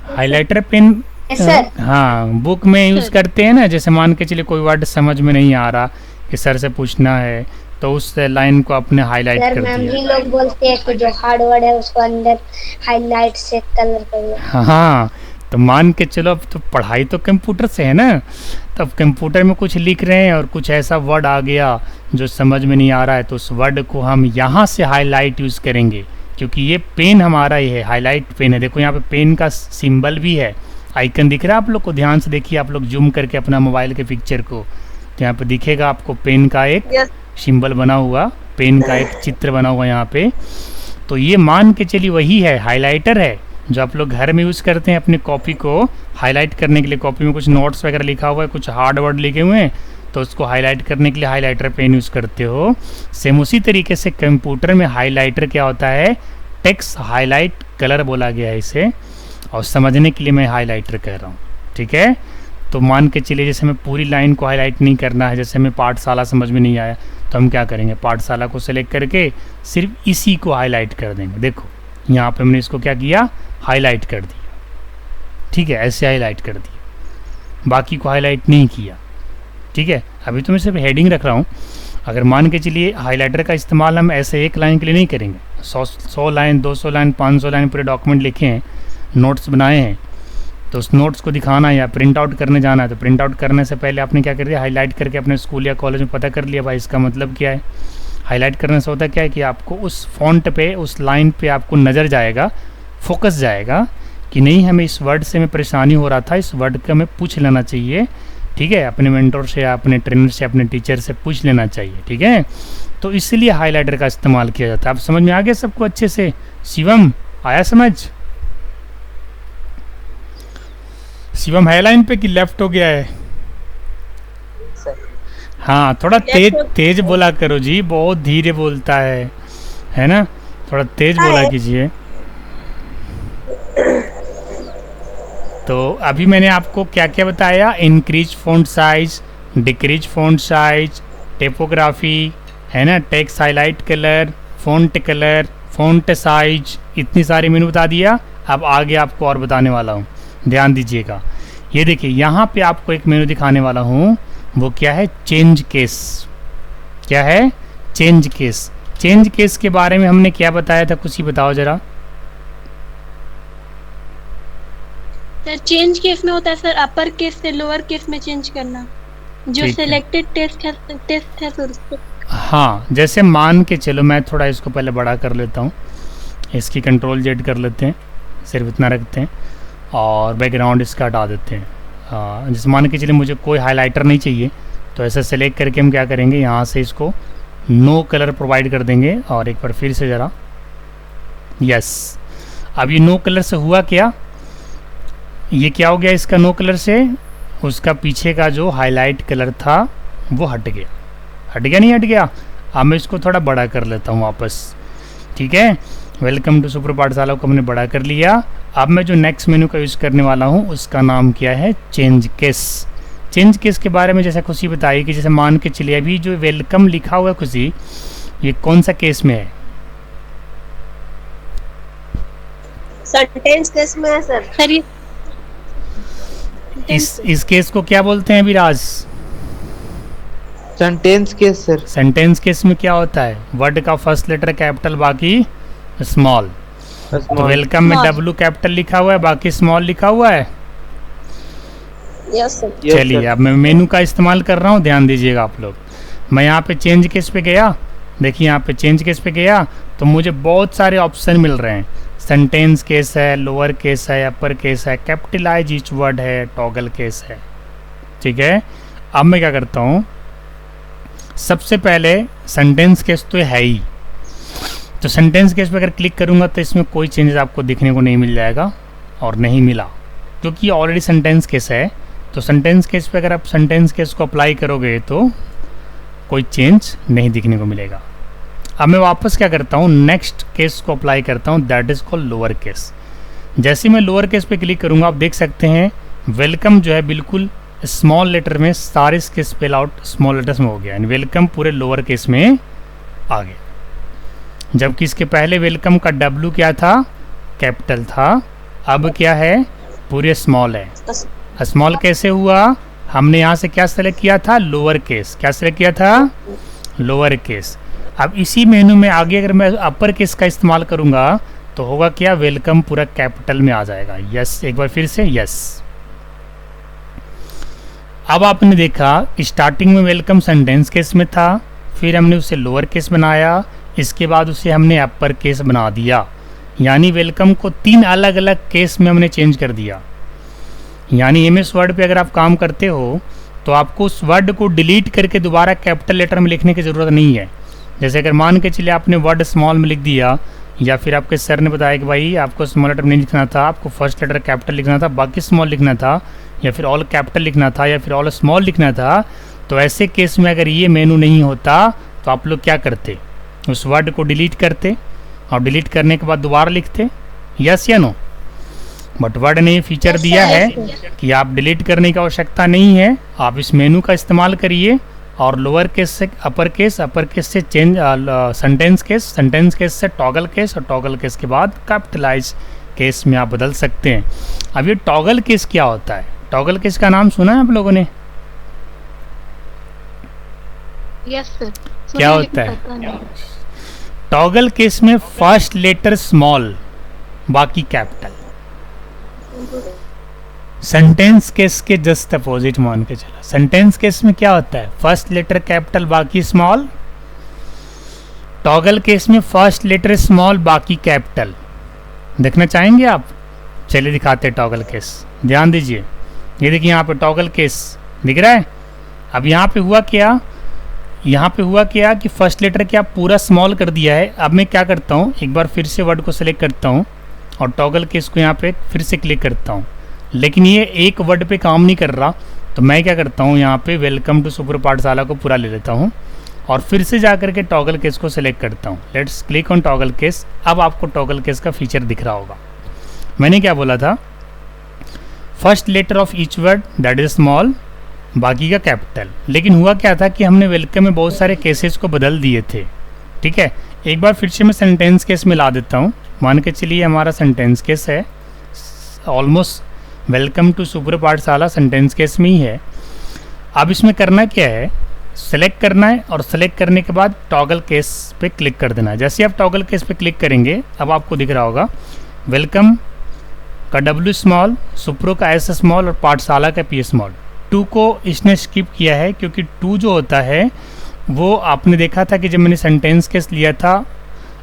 highlighter pen sir. हाँ बुक में यूज़ करते हैं ना। जैसे मान के चलिए कोई वर्ड समझ में नहीं आ रहा कि सर से पूछना है, तो उस लाइन को आपने हाईलाइट सर कर मैम दिया। ही लोग बोलते हैं कि जो हार्ड वर्ड है उसको अंदर हाईलाइट से कलर करिए। हाँ तो मान के चलो, अब तो पढ़ाई तो कंप्यूटर से है ना, तो अब कंप्यूटर में कुछ लिख रहे हैं और कुछ ऐसा वर्ड आ गया जो समझ में नहीं आ रहा है, तो उस वर्ड को हम यहाँ से हाईलाइट यूज़ करेंगे, क्योंकि ये पेन हमारा ही है, हाईलाइट पेन है। देखो यहाँ पे पेन का सिंबल भी है, आइकन दिख रहा है आप लोग को, ध्यान से देखिए आप लोग जूम करके अपना मोबाइल के पिक्चर को, तो यहाँ पे दिखेगा आपको पेन का एक यस सिंबल बना हुआ, पेन का एक चित्र बना हुआ यहाँ पे। तो ये मान के चलिए वही है, हाइलाइटर है, जो आप लोग घर में यूज़ करते हैं अपनी कॉपी को हाईलाइट करने के लिए। कॉपी में कुछ नोट्स वगैरह लिखा हुआ है, कुछ हार्ड वर्ड लिखे हुए हैं, तो उसको हाईलाइट करने के लिए हाइलाइटर पेन यूज़ करते हो। सेम उसी तरीके से कंप्यूटर में हाइलाइटर क्या होता है, टेक्स्ट हाईलाइट कलर बोला गया है इसे, और समझने के लिए मैं हाइलाइटर कह रहा हूँ, ठीक है। तो मान के चलिए जैसे हमें पूरी लाइन को हाईलाइट नहीं करना है, जैसे हमें पाठशाला समझ में नहीं आया, तो हम क्या करेंगे, पाठशाला को सेलेक्ट करके सिर्फ इसी को हाईलाइट कर देंगे। देखो यहाँ पे हमने इसको क्या किया, हाईलाइट कर दिया, ठीक है, ऐसे हाईलाइट कर दिया, बाकी को हाईलाइट नहीं किया, ठीक है। अभी तो मैं सिर्फ हेडिंग रख रहा हूँ। अगर मान के चलिए हाइलाइटर का इस्तेमाल हम ऐसे एक लाइन के लिए नहीं करेंगे, 100 लाइन 200 लाइन 500 लाइन पूरे डॉक्यूमेंट लिखे हैं, नोट्स बनाए हैं, तो उस नोट्स को दिखाना है या प्रिंट आउट करने जाना है, तो प्रिंट आउट करने से पहले आपने क्या कर दिया, हाईलाइट करके अपने स्कूल या कॉलेज में पता कर लिया भाई इसका मतलब क्या है। हाईलाइट करने से होता क्या है कि आपको उस फॉन्ट पे, उस लाइन पे आपको नज़र जाएगा, फोकस जाएगा कि नहीं हमें इस वर्ड से हमें परेशानी हो रहा था, इस वर्ड का हमें पूछ लेना चाहिए, ठीक है, अपने मेंटर से या अपने ट्रेनर से, अपने टीचर से पूछ लेना चाहिए, ठीक है। तो इसलिए हाइलाइटर का इस्तेमाल किया जाता है। आप समझ में आ गया सबको अच्छे से? शिवम आया समझ? शिवम है लाइन पे कि लेफ्ट हो गया है? हाँ थोड़ा तेज बोला करो जी, बहुत धीरे बोलता है ना, थोड़ा तेज बोला कीजिए। तो अभी मैंने आपको क्या क्या बताया, increase font size, decrease font size, typography है ना, text highlight colour, font size, इतनी सारी मैंने बता दिया। अब आगे आपको और बताने वाला हूँ, ध्यान दीजिएगा। ये देखिए यहाँ पे आपको एक मेनू दिखाने वाला हूँ, वो क्या है, चेंज केस। क्या है? Change case. चेंज केस के बारे में हमने क्या बताया था, कुछ ही बताओ जरा। सर चेंज केस में होता है सर अपर केस से लोअर केस में चेंज करना, जो सिलेक्टेड टेस्ट है सर उसको। हाँ जैसे मान के चलो, मैं थोड़ा इसको पहले बड़ा कर लेता हूँ, इसकी कंट्रोल जेड कर लेते हैं, सिर्फ इतना रखते हैं, और बैकग्राउंड इसका हटा देते हैं। जैसे मान के चलिए मुझे कोई हाइलाइटर नहीं चाहिए, तो ऐसा सेलेक्ट करके हम क्या करेंगे, यहाँ से इसको नो कलर प्रोवाइड कर देंगे। और एक बार फिर से ज़रा, यस, अब ये नो कलर से हुआ क्या, ये क्या हो गया इसका, नो कलर से उसका पीछे का जो हाईलाइट कलर था वो हट गया। हट गया नहीं हट गया? अब मैं इसको थोड़ा बड़ा कर लेता हूँ वापस, ठीक है। वेलकम टू सुपर पाठशाला को हमने बड़ा कर लिया। अब मैं जो नेक्स्ट मेनू का यूज़ करने वाला हूँ उसका नाम क्या है, चेंज केस। चेंज केस के बारे में जैसे खुशी बताई कि जैसे मान के चलिए अभी जो वेलकम लिखा हुआ है खुशी, ये कौन सा केस में है? सेंटेंस केस में है सर। सर ये इस केस को क्या बोलते हैं Viraj? Sentence case sir. Sentence case में क्या होता है, वर्ड का फर्स्ट लेटर कैपिटल बाकी स्मॉल। तो वेलकम में डब्ल्यू कैपिटल लिखा हुआ है, बाकी स्मॉल लिखा हुआ है। Yes sir. चलिए अब मैं मेनू का इस्तेमाल कर रहा हूँ, ध्यान दीजिएगा आप लोग। मैं यहाँ पे चेंज केस पे गया, देखिए यहाँ पे चेंज केस पे गया तो मुझे बहुत सारे ऑप्शन मिल रहे हैं। सेंटेंस केस है, लोअर केस है, अपर केस है, कैपिटलाइज ईच वर्ड है, टॉगल केस है, ठीक है। अब मैं क्या करता हूँ, सबसे पहले सेंटेंस केस तो है ही, तो सेंटेंस केस पे अगर क्लिक करूँगा तो इसमें कोई चेंजेस आपको दिखने को नहीं मिल जाएगा, और नहीं मिला क्योंकि ऑलरेडी सेंटेंस केस है। तो सेंटेंस केस पे अगर आप सेंटेंस केस को अप्लाई करोगे तो कोई चेंज नहीं दिखने को मिलेगा। अब मैं वापस क्या करता हूँ, नेक्स्ट केस को अप्लाई करता हूँ, that is called lower case. जैसे मैं लोअर केस पे क्लिक करूँगा आप देख सकते हैं वेलकम जो है बिल्कुल स्मॉल लेटर में, सारे इसके स्पेल आउट स्मॉल लेटर्स में हो गया, यानी वेलकम पूरे लोअर केस में आ गया। जबकि इसके पहले वेलकम का डब्ल्यू क्या था, कैपिटल था, अब क्या है, पूरे स्मॉल है। स्मॉल कैसे हुआ, हमने यहाँ से क्या सेलेक्ट किया था, लोअर केस। क्या सेलेक्ट किया था, लोअर केस। अब इसी मेनू में आगे अगर मैं अपर केस का इस्तेमाल करूँगा तो होगा क्या, वेलकम पूरा कैपिटल में आ जाएगा। यस, एक बार फिर से यस। अब आपने देखा स्टार्टिंग में वेलकम सेंटेंस केस में था, फिर हमने उसे लोअर केस बनाया, इसके बाद उसे हमने अपर केस बना दिया, यानी वेलकम को 3 अलग अलग केस में हमने चेंज कर दिया। यानी एमएस वर्ड पे अगर आप काम करते हो तो आपको उस वर्ड को डिलीट करके दोबारा कैपिटल लेटर में लिखने की ज़रूरत नहीं है। जैसे अगर मान के चलिए आपने वर्ड स्मॉल में लिख दिया, या फिर आपके सर ने बताया कि भाई आपको स्मॉल लेटर नहीं लिखना था, आपको फर्स्ट लेटर कैपिटल लिखना था, बाकी स्मॉल लिखना था, या फिर ऑल कैपिटल लिखना था, या फिर ऑल स्मॉल लिखना था, तो ऐसे केस में अगर ये मेनू नहीं होता तो आप लोग क्या करते, उस वर्ड को डिलीट करते और डिलीट करने के बाद दोबारा लिखते। यस या नो? बट वर्ड ने ये फीचर दिया है कि आप डिलीट करने की आवश्यकता नहीं है, आप इस मेनू का इस्तेमाल करिए और लोअर केस से अपर केस, अपर केस से change sentence case, sentence case से टॉगल केस, और टॉगल केस के बाद कैपिटलाइज केस में आप बदल सकते हैं। अब ये टॉगल केस क्या होता है, टॉगल केस का नाम सुना है आप लोगों ने? Yes sir. क्या होता है टॉगल केस में? फर्स्ट लेटर स्मॉल बाकी कैपिटल। सेंटेंस केस के जस्ट अपोजिट मान के चला। सेंटेंस केस में क्या होता है, फर्स्ट लेटर कैपिटल बाकी स्मॉल। टॉगल केस में फर्स्ट लेटर स्मॉल बाकी कैपिटल। देखना चाहेंगे आप? चलिए दिखाते हैं टॉगल केस, ध्यान दीजिए। ये देखिए यहाँ पे टॉगल केस दिख रहा है। अब यहाँ पे हुआ क्या, यहाँ पे हुआ क्या कि फर्स्ट लेटर क्या पूरा स्मॉल कर दिया है। अब मैं क्या करता हूँ, एक बार फिर से वर्ड को सेलेक्ट करता हूँ और टॉगल केस को यहाँ पे फिर से क्लिक करता हूँ, लेकिन ये एक वर्ड पे काम नहीं कर रहा, तो मैं क्या करता हूँ यहाँ पे वेलकम टू सुपर पाठशाला को पूरा ले लेता हूँ और फिर से जा करके टॉगल केस को सिलेक्ट करता हूँ। Let's click on toggle case. अब आपको टॉगल केस का फीचर दिख रहा होगा। मैंने क्या बोला था, first letter of each word that is small, बाकी का कैपिटल। लेकिन हुआ क्या था कि हमने वेलकम में बहुत सारे केसेस को बदल दिए थे। ठीक है, एक बार फिर से मैं सेंटेंस केस में ला देता हूँ। मान के चलिए हमारा सेंटेंस केस है, ऑलमोस्ट वेलकम टू सुपर पाठशाला सेंटेंस केस में ही है। अब इसमें करना क्या है, सेलेक्ट करना है और सेलेक्ट करने के बाद टॉगल केस पे क्लिक कर देना है। जैसे आप टॉगल केस पे क्लिक करेंगे अब आपको दिख रहा होगा वेलकम का W स्मॉल, सुप्रो का S स्मॉल और पाठशाला का P स्मॉल। 2 को इसने स्किप किया है क्योंकि 2 जो होता है वो आपने देखा था कि जब मैंने सेंटेंस केस लिया था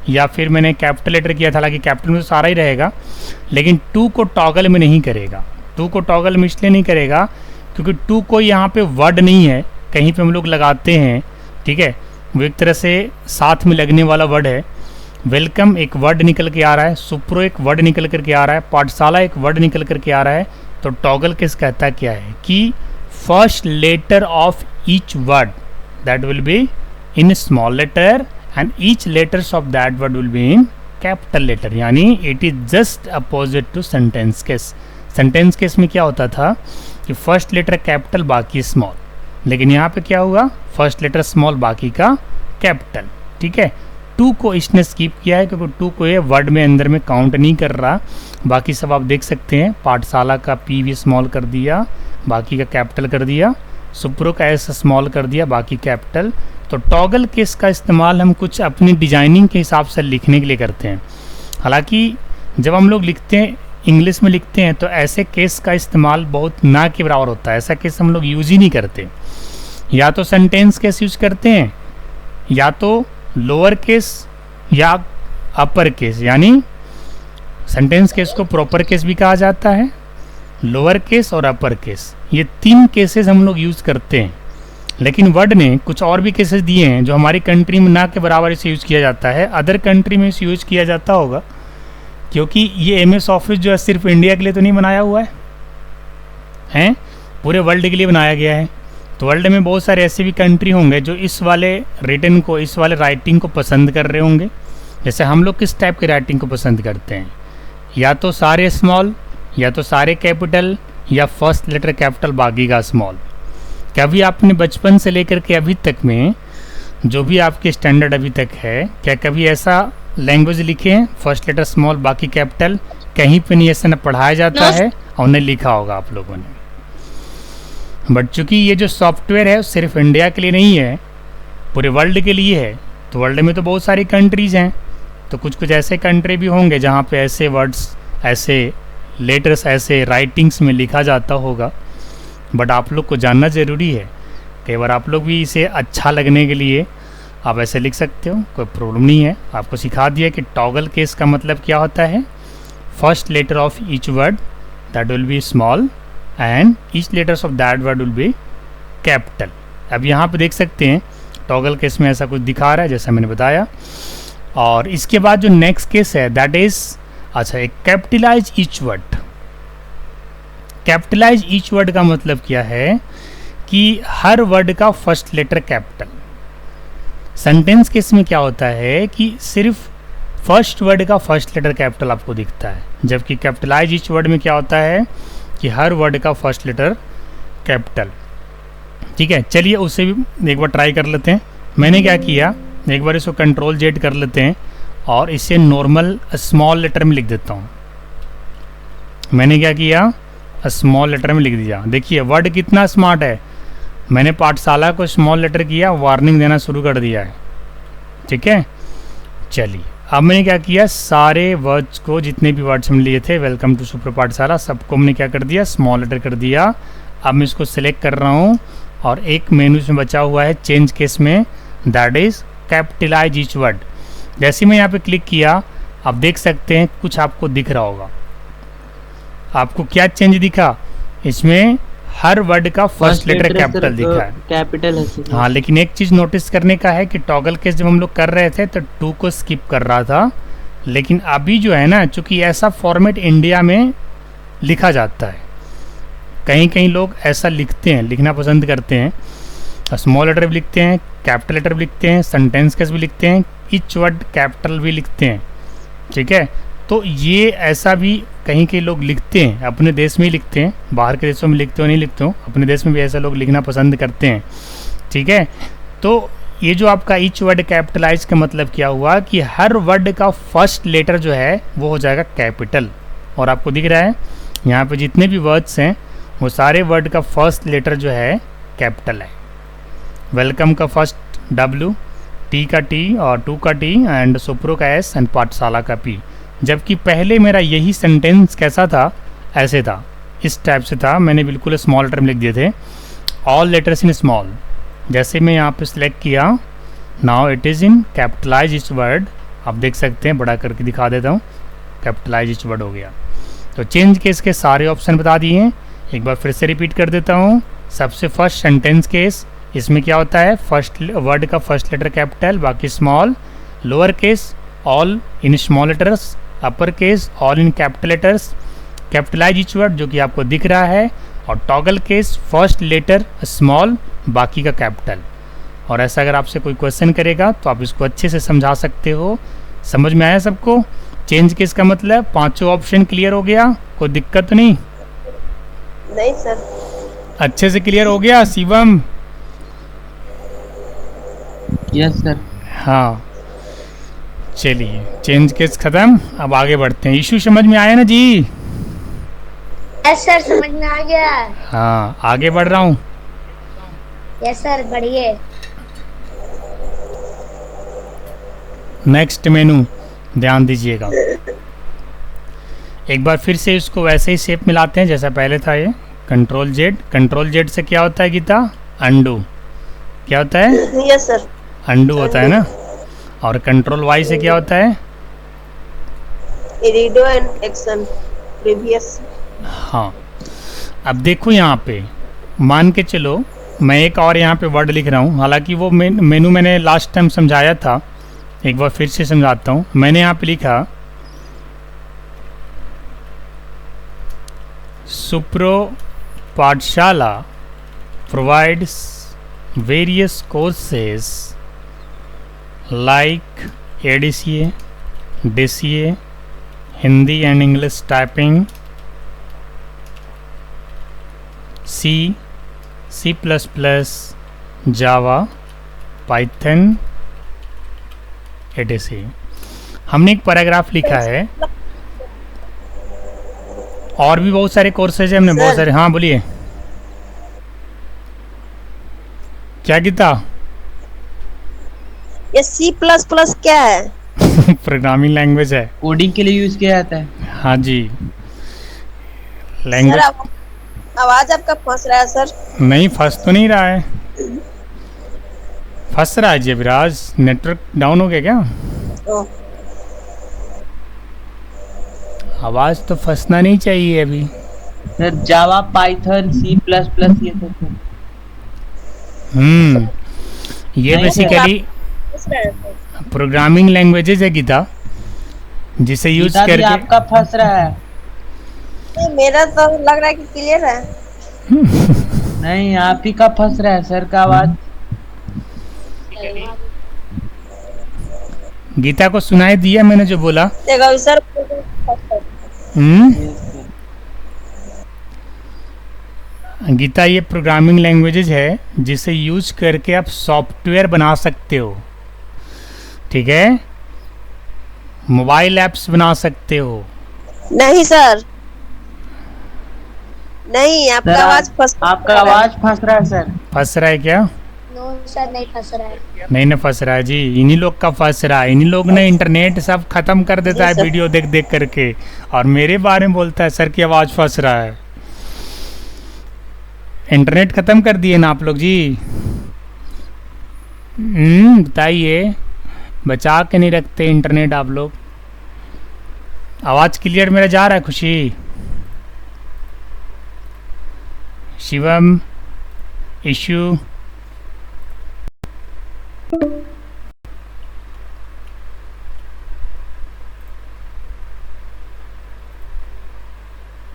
या फिर मैंने कैपिटल लेटर किया था, हालांकि कैपिटल में तो सारा ही रहेगा, लेकिन 2 को टॉगल में नहीं करेगा। 2 को टॉगल में इसलिए नहीं करेगा क्योंकि 2 को यहाँ पे वर्ड नहीं है, कहीं पे हम लोग लगाते हैं। ठीक है, वो एक तरह से साथ में लगने वाला वर्ड है। वेलकम एक वर्ड निकल के आ रहा है, सुप्रो एक वर्ड निकल करके आ रहा है, पाठशाला एक वर्ड निकल करके आ रहा है। तो टॉगल केस कहता क्या है कि first letter of each word that will be in small letter and each letters of that word will be in capital letter, यानी it is just opposite to sentence case। sentence case में क्या होता था कि first letter capital बाकी small, लेकिन यहाँ पे क्या हुआ, फर्स्ट लेटर स्मॉल बाकी का कैपिटल। ठीक है, 2 को इसने स्किप किया है क्योंकि 2 को ये वर्ड में अंदर में काउंट नहीं कर रहा। बाकी सब आप देख सकते हैं, पाठशाला का P भी स्मॉल कर दिया, बाकी का कैपिटल कर दिया, सुप्रो का S स्मॉल कर दिया, बाकी कैपिटल। तो टॉगल केस का इस्तेमाल हम कुछ अपनी डिजाइनिंग के हिसाब से लिखने के लिए करते हैं। हालांकि जब हम लोग लिखते हैं, इंग्लिश में लिखते हैं, तो ऐसे केस का इस्तेमाल बहुत ना के बराबर होता है। ऐसा केस हम लोग यूज़ ही नहीं करते। या तो सेंटेंस केस यूज करते हैं, या तो लोअर केस या अपर केस, यानी सेंटेंस केस को प्रॉपर केस भी कहा जाता है, लोअर केस और अपर केस, ये 3 केसेस हम लोग यूज़ करते हैं। लेकिन वर्ड ने कुछ और भी केसेस दिए हैं जो हमारी कंट्री में ना के बराबर इसे यूज़ किया जाता है। अदर कंट्री में इसे यूज़ किया जाता होगा, क्योंकि ये MS ऑफिस जो है सिर्फ इंडिया के लिए तो नहीं बनाया हुआ है, पूरे वर्ल्ड के लिए बनाया गया है। तो वर्ल्ड में बहुत सारे ऐसे भी कंट्री होंगे जो इस वाले रिटन को, इस वाले राइटिंग को पसंद कर रहे होंगे। जैसे हम लोग किस टाइप की राइटिंग को पसंद करते हैं, या तो सारे स्मॉल, या तो सारे कैपिटल, या फर्स्ट लेटर कैपिटल बाकी का स्मॉल। कभी आपने बचपन से लेकर के अभी तक में जो भी आपके स्टैंडर्ड अभी तक है, क्या कभी ऐसा लैंग्वेज लिखे हैं फर्स्ट लेटर स्मॉल बाकी कैपिटल? कहीं पे नहीं ऐसा न पढ़ाया जाता है और न लिखा होगा आप लोगों ने। बट चूंकि ये जो सॉफ्टवेयर है सिर्फ इंडिया के लिए नहीं है, पूरे वर्ल्ड के लिए है। तो वर्ल्ड में तो बहुत सारी कंट्रीज़ हैं, तो कुछ कुछ ऐसे कंट्री भी होंगे जहाँ पे ऐसे वर्ड्स, ऐसे लेटर्स, ऐसे राइटिंग्स में लिखा जाता होगा। बट आप लोग को जानना ज़रूरी है। कई बार आप लोग भी इसे अच्छा लगने के लिए आप ऐसे लिख सकते हो, कोई प्रॉब्लम नहीं है। आपको सिखा दिया कि टॉगल केस का मतलब क्या होता है। First letter of each word that will be small and each letters of that word will be capital. अब यहाँ पे देख सकते हैं टॉगल केस में ऐसा कुछ दिखा रहा है जैसा मैंने बताया। और इसके बाद जो नेक्स्ट केस है दैट इज, अच्छा, एक capitalise each word. Capitalise each word का मतलब क्या है कि हर वर्ड का first letter capital. Sentence case में क्या होता है कि सिर्फ फर्स्ट वर्ड का फर्स्ट लेटर कैपिटल आपको दिखता है, जबकि कैपिटलाइज ईच वर्ड में क्या होता है कि हर वर्ड का फर्स्ट लेटर कैपिटल। ठीक है, चलिए उससे भी एक बार ट्राई कर लेते हैं। मैंने क्या किया, एक बार इसको कंट्रोल जेड कर लेते हैं और इसे नॉर्मल स्मॉल लेटर में लिख देता हूँ। मैंने क्या किया, स्मॉल लेटर में लिख दिया। देखिए वर्ड कितना स्मार्ट है। मैंने पाठशाला को स्मॉल लेटर किया, वार्निंग देना शुरू कर दिया है। ठीक है, चलिए अब मैंने क्या किया, सारे वर्ड्स को, जितने भी वर्ड्स हम लिए थे वेलकम टू सुपर पाठशाला, सबको हमने क्या कर दिया, स्मॉल लेटर कर दिया। अब मैं इसको सिलेक्ट कर रहा हूँ और एक मेनू में बचा हुआ है चेंज केस में, that is capitalise each word. जैसे मैं यहाँ पे क्लिक किया, आप देख सकते हैं कुछ आपको दिख रहा होगा। आपको क्या चेंज दिखा, इसमें हर वर्ड का फर्स्ट लेटर कैपिटल दिखा है, कैपिटल है सर। हाँ, लेकिन एक चीज़ नोटिस करने का है कि टॉगल केस जब हम लोग कर रहे थे तो 2 को स्किप कर रहा था, लेकिन अभी जो है ना, चूंकि ऐसा फॉर्मेट इंडिया में लिखा जाता है, कहीं कहीं लोग ऐसा लिखते हैं, लिखना पसंद करते हैं, स्मॉल लेटर भी लिखते हैं, कैपिटल लेटर भी लिखते हैं, सेंटेंस केस भी लिखते हैं, ईच वर्ड कैपिटल भी लिखते हैं। ठीक है, तो ये ऐसा भी कहीं के लोग लिखते हैं, अपने देश में ही लिखते हैं, बाहर के देशों में लिखते हो नहीं लिखते हो, अपने देश में भी ऐसे लोग लिखना पसंद करते हैं। ठीक है, तो ये जो आपका ईच वर्ड कैपिटलाइज का मतलब क्या हुआ कि हर वर्ड का फर्स्ट लेटर जो है वो हो जाएगा कैपिटल। और आपको दिख रहा है यहाँ पे जितने भी वर्ड्स हैं वो सारे वर्ड का फर्स्ट लेटर जो है कैपिटल है। वेलकम का फर्स्ट W, टी का T और 2 का T एंड सुप्रो का S एंड पाठशाला का P। जबकि पहले मेरा यही सेंटेंस कैसा था, ऐसे था, इस टाइप से था। मैंने बिल्कुल स्मॉल लेटर में लिख दिए थे, ऑल लेटर्स इन स्मॉल। जैसे मैं यहाँ पे सिलेक्ट किया, now it is in capitalise each word. आप देख सकते हैं, बड़ा करके दिखा देता हूँ, कैपिटलाइज ईच वर्ड हो गया। तो चेंज केस के सारे ऑप्शन बता दिए हैं, एक बार फिर से रिपीट कर देता हूँ। सबसे फर्स्ट सेंटेंस केस, इसमें क्या होता है, फर्स्ट वर्ड का फर्स्ट लेटर कैपिटल, बाकी small. Lower case all in small letters, upper case all in capital letters, capitalise each word जो कि आपको दिख रहा है, और toggle case first letter small बाकी का कैपिटल। और ऐसा अगर आपसे कोई क्वेश्चन करेगा तो आप इसको अच्छे से समझा सकते हो। समझ में आया सबको? चेंज केस का मतलब 5 ऑप्शन क्लियर हो गया, कोई दिक्कत तो नहीं? नहीं सर। अच्छे से क्लियर हो गया शिवम? Yes sir. हाँ, चलिए चेंज केस खत्म, अब आगे बढ़ते हैं। इशू समझ में आया ना जी? यस सर, समझ में आ गया। हाँ, आगे बढ़ रहा हूँ। यस सर, बढ़िए। नेक्स्ट मेनू ध्यान दीजिएगा, एक बार फिर से इसको वैसे ही शेप मिलाते हैं जैसा पहले था। ये कंट्रोल जेड, कंट्रोल जेड से क्या होता है गीता? अंडू। क्या होता है? Yes sir. अंडू होता है ना। और कंट्रोल वाई से क्या होता है? Redo and action previous. हाँ, अब देखो यहाँ पे मान के चलो मैं एक और यहाँ पे वर्ड लिख रहा हूँ, हालांकि वो मेनू मैंने लास्ट टाइम समझाया था, एक बार फिर से समझाता हूँ। मैंने यहाँ पे लिखा सुप्रो पाठशाला provides various courses like ADCA, DCA, Hindi and English typing, C, C++, Java, Python, etc. हमने एक पैराग्राफ लिखा है और भी बहुत सारे कोर्सेज हैं हमने बहुत सारे। हाँ बोलिए क्या गीता? ये C++ क्या है? प्रोग्रामिंग लैंग्वेज है, कोडिंग के लिए यूज किया जाता है। हाँ जी सर लैंग्वेज। आवाज आपका फंस रहा है सर। नहीं फंस तो नहीं रहा है, फंस रहा है जी अभिराज, नेटवर्क डाउन हो गया क्या? ओह, आवाज तो फंसना नहीं चाहिए अभी। सर जावा, पाइथन, C++ ये सब। ये नहीं, बेसिकली फंस रहा है सर। प्रोग्रामिंग लैंग्वेजेज है गीता, जिसे यूज गीता जी करके आपका फंस रहा है। नहीं, मेरा तो लग रहा है कि क्लियर है। नहीं आप ही का फंस रहा है सर का आवाज। गीता को सुनाई दिया मैंने जो बोला? देखो सर। गीता ये प्रोग्रामिंग लैंग्वेजेज है जिसे यूज करके आप सॉफ्टवेयर बना सकते हो, ठीक है, मोबाइल ऐप्स बना सकते हो। नहीं सर, नहीं आपका सर, आवाज फंस आपका आवाज फंस रहा है सर। फंस रहा है क्या? नो सर, नहीं फंस रहा है। नहीं ना फंस रहा है जी, इन्हीं लोग का फंस रहा है। इन्हीं लोग ने इंटरनेट सब खत्म कर देता है जी सर। वीडियो देख देख करके, और मेरे बारे में बोलता है सर की आवाज फंस रहा है। इंटरनेट खत्म कर दिए ना आप लोग जी? बताइए, बचा के नहीं रखते इंटरनेट आप लोग। आवाज क्लियर मेरा जा रहा है? खुशी, शिवम, इशू,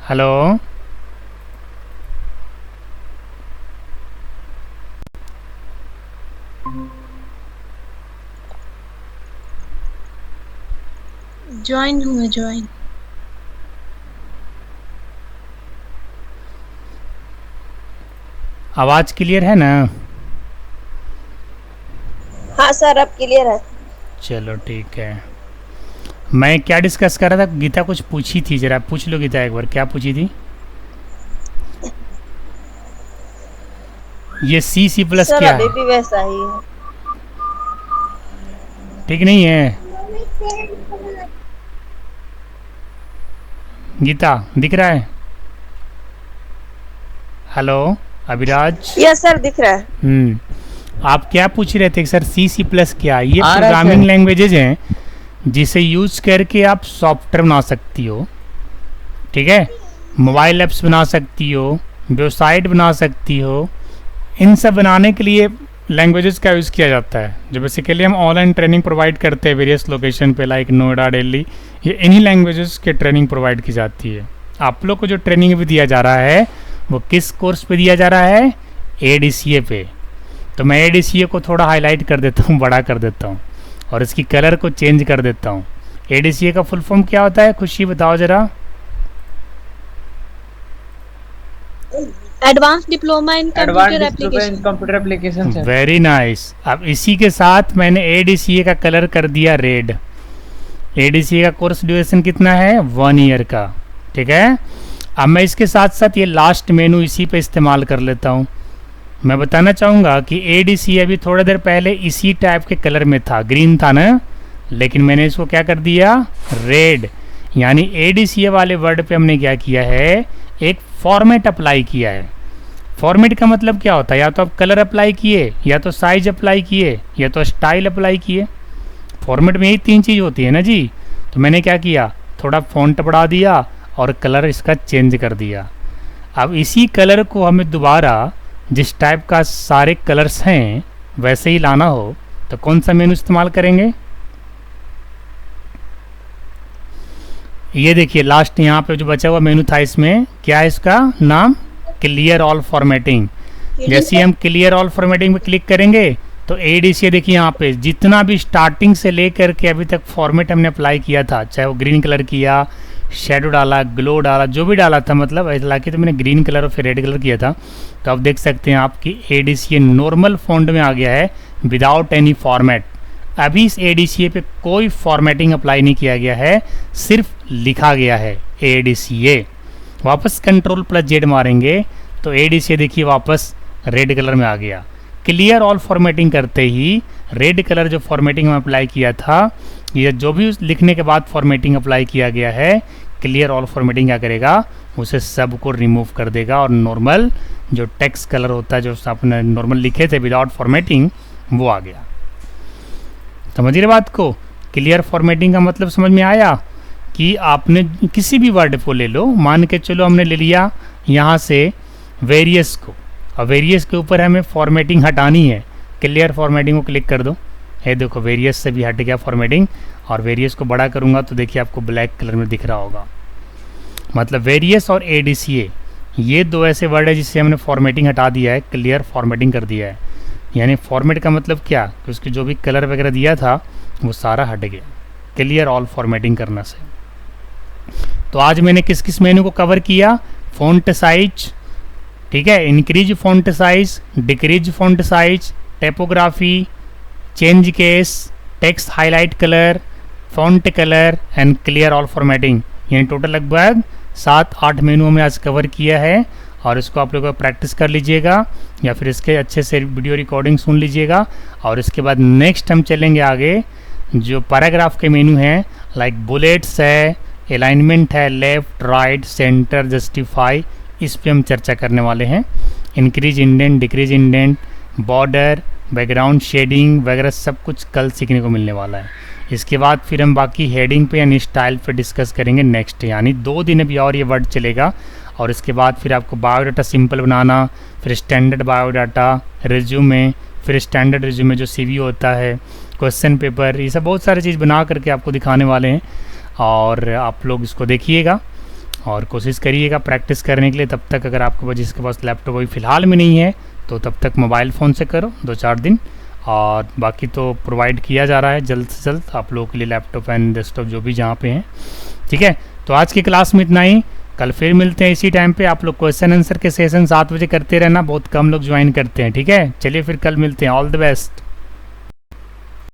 हेलो, ज्वाइन हुए ज्वाइन। आवाज क्लियर है ना? हाँ सर अब क्लियर है। चलो ठीक है। मैं क्या डिस्कस कर रहा था? गीता कुछ पूछी थी, जरा पूछ लो गीता एक बार, क्या पूछी थी? ये C++ सर क्या अभी है? भी वैसा ही है। ठीक नहीं है गीता? दिख रहा है? हेलो अभिराज। यस सर दिख रहा है। आप क्या पूछ रहे थे सर? C++ क्या? ये आ रहा है प्रोग्रामिंग सर। लैंग्वेजेज हैं जिसे यूज करके आप सॉफ्टवेयर बना सकती हो, ठीक है, मोबाइल ऐप्स बना सकती हो, वेबसाइट बना सकती हो। इन सब बनाने के लिए लैंग्वेजेस का यूज़ किया जाता है, जो बेसिकली हम ऑनलाइन ट्रेनिंग प्रोवाइड करते हैं वेरियस लोकेशन पे, लाइक नोएडा, दिल्ली। ये इन्हीं लैंग्वेजेस के ट्रेनिंग प्रोवाइड की जाती है। आप लोग को जो ट्रेनिंग भी दिया जा रहा है वो किस कोर्स पे दिया जा रहा है? ADCA पे। तो मैं ADCA को थोड़ा हाईलाइट कर देता हूँ, बड़ा कर देता हूँ, और इसकी कलर को चेंज कर देता हूँ। ADCA का फुल फॉर्म क्या होता है? खुशी बताओ जरा। Advance diploma in computer application. Computer application sir. Very nice. अब इसी के साथ मैंने ADCA का कलर कर दिया रेड। ADCA का कोर्स ड्यूरेशन कितना है? 1 ईयर का, ठीक है। अब मैं इसके साथ साथ ये लास्ट मेनू इसी पे इस्तेमाल कर लेता हूँ। मैं बताना चाहूँगा कि ADCA अभी थोड़ी देर पहले इसी टाइप के कलर में था, ग्रीन था ना, लेकिन मैंने इसको क्या कर दिया? रेड। यानी ADCA वाले वर्ड पे हमने क्या किया है? एक फॉर्मेट अप्लाई किया है। फॉर्मेट का मतलब क्या होता है? या तो आप कलर अप्लाई किए, या तो साइज अप्लाई किए, या तो स्टाइल अप्लाई किए। फॉर्मेट में यही 3 चीज़ होती है ना जी। तो मैंने क्या किया? थोड़ा फॉन्ट बढ़ा दिया और कलर इसका चेंज कर दिया। अब इसी कलर को हमें दोबारा जिस टाइप का सारे कलर्स हैं वैसे ही लाना हो तो कौन सा मेनू इस्तेमाल करेंगे? ये देखिए लास्ट यहाँ पे जो बचा हुआ मेनू था, इसमें क्या है इसका नाम? Clear all formatting. जैसे ही हम क्लियर ऑल फॉर्मेटिंग पे क्लिक करेंगे तो ADCA देखिए यहाँ पे जितना भी स्टार्टिंग से लेकर के अभी तक फॉर्मेट हमने अप्लाई किया था, चाहे वो ग्रीन कलर किया, शेडो डाला, ग्लो डाला, जो भी डाला था, मतलब हालांकि तो मैंने ग्रीन कलर और फिर रेड कलर किया था। तो आप देख सकते हैं आपकी ADCA नॉर्मल फॉन्ट में आ गया है विदाउट एनी फॉर्मेट। अभी इस ADCA पे कोई फॉर्मेटिंग अप्लाई नहीं किया गया है, सिर्फ लिखा गया है ADCA। वापस Ctrl+Z मारेंगे तो ADCA देखिए वापस रेड कलर में आ गया। क्लियर ऑल फॉर्मेटिंग करते ही रेड कलर जो फॉर्मेटिंग में अप्लाई किया था, ये जो भी लिखने के बाद फॉर्मेटिंग अप्लाई किया गया है, क्लियर ऑल फॉर्मेटिंग क्या करेगा, उसे सब को रिमूव कर देगा और नॉर्मल जो टेक्स्ट कलर होता है जो आपने नॉर्मल लिखे थे विदाउट फॉर्मेटिंग वो आ गया। समझिए रहे बात को। क्लियर फॉर्मेटिंग का मतलब समझ में आया कि आपने किसी भी वर्ड को ले लो, मान के चलो हमने ले लिया यहाँ से वेरियस को, और वेरियस के ऊपर हमें फॉर्मेटिंग हटानी है, क्लियर फॉर्मेटिंग को क्लिक कर दो। ये देखो वेरियस से भी हट गया फॉर्मेटिंग, और वेरियस को बड़ा करूँगा तो देखिए आपको ब्लैक कलर में दिख रहा होगा। मतलब वेरियस और ADCA ये दो ऐसे वर्ड है जिससे हमने फॉर्मेटिंग हटा दिया है, क्लियर फॉर्मेटिंग कर दिया है। यानी फॉर्मेट का मतलब क्या कि उसकी जो भी कलर वगैरह दिया था वो सारा हट गया क्लियर ऑल फॉर्मेटिंग करने से। तो आज मैंने किस किस मेनू को कवर किया, फ़ॉन्ट साइज, ठीक है, increase font size, decrease font size, typography, change case, text highlight colour, font colour and clear all formatting. यानी टोटल लगभग 7-8 मेनू हमने आज कवर किया है, और इसको आप लोगों को प्रैक्टिस कर लीजिएगा या फिर इसके अच्छे से वीडियो रिकॉर्डिंग सुन लीजिएगा। और इसके बाद नेक्स्ट हम चलेंगे आगे जो पैराग्राफ के मेनू हैं, लाइक बुलेट्स है, अलाइनमेंट है, लेफ्ट राइट सेंटर जस्टिफाई, इस पे हम चर्चा करने वाले हैं। Increase indent, decrease indent, border, background shading वगैरह सब कुछ कल सीखने को मिलने वाला है। इसके बाद फिर हम बाकी हेडिंग पे यानी स्टाइल पे डिस्कस करेंगे नेक्स्ट, यानी 2 दिन अभी और ये वर्ड चलेगा। और इसके बाद फिर आपको बायोडाटा सिंपल बनाना, फिर स्टैंडर्ड बायोडाटा, रिज्यूमे, फिर स्टैंडर्ड रिज्यूमे जो CV होता है, क्वेश्चन पेपर, ये सब बहुत सारी चीज़ बना करके आपको दिखाने वाले हैं। और आप लोग इसको देखिएगा और कोशिश करिएगा प्रैक्टिस करने के लिए। तब तक अगर आपके पास जिसके पास लैपटॉप अभी फ़िलहाल में नहीं है तो तब तक मोबाइल फ़ोन से करो 2-4 दिन, और बाकी तो प्रोवाइड किया जा रहा है जल्द से जल्द आप लोगों के लिए लैपटॉप एंड डेस्कटॉप जो भी जहाँ पे हैं। ठीक है, तो आज की क्लास में इतना ही। कल फिर मिलते हैं इसी टाइम पे। आप लोग क्वेश्चन आंसर के सेशन 7 बजे करते रहना, बहुत कम लोग ज्वाइन करते हैं। ठीक है, चलिए फिर कल मिलते हैं। All the best.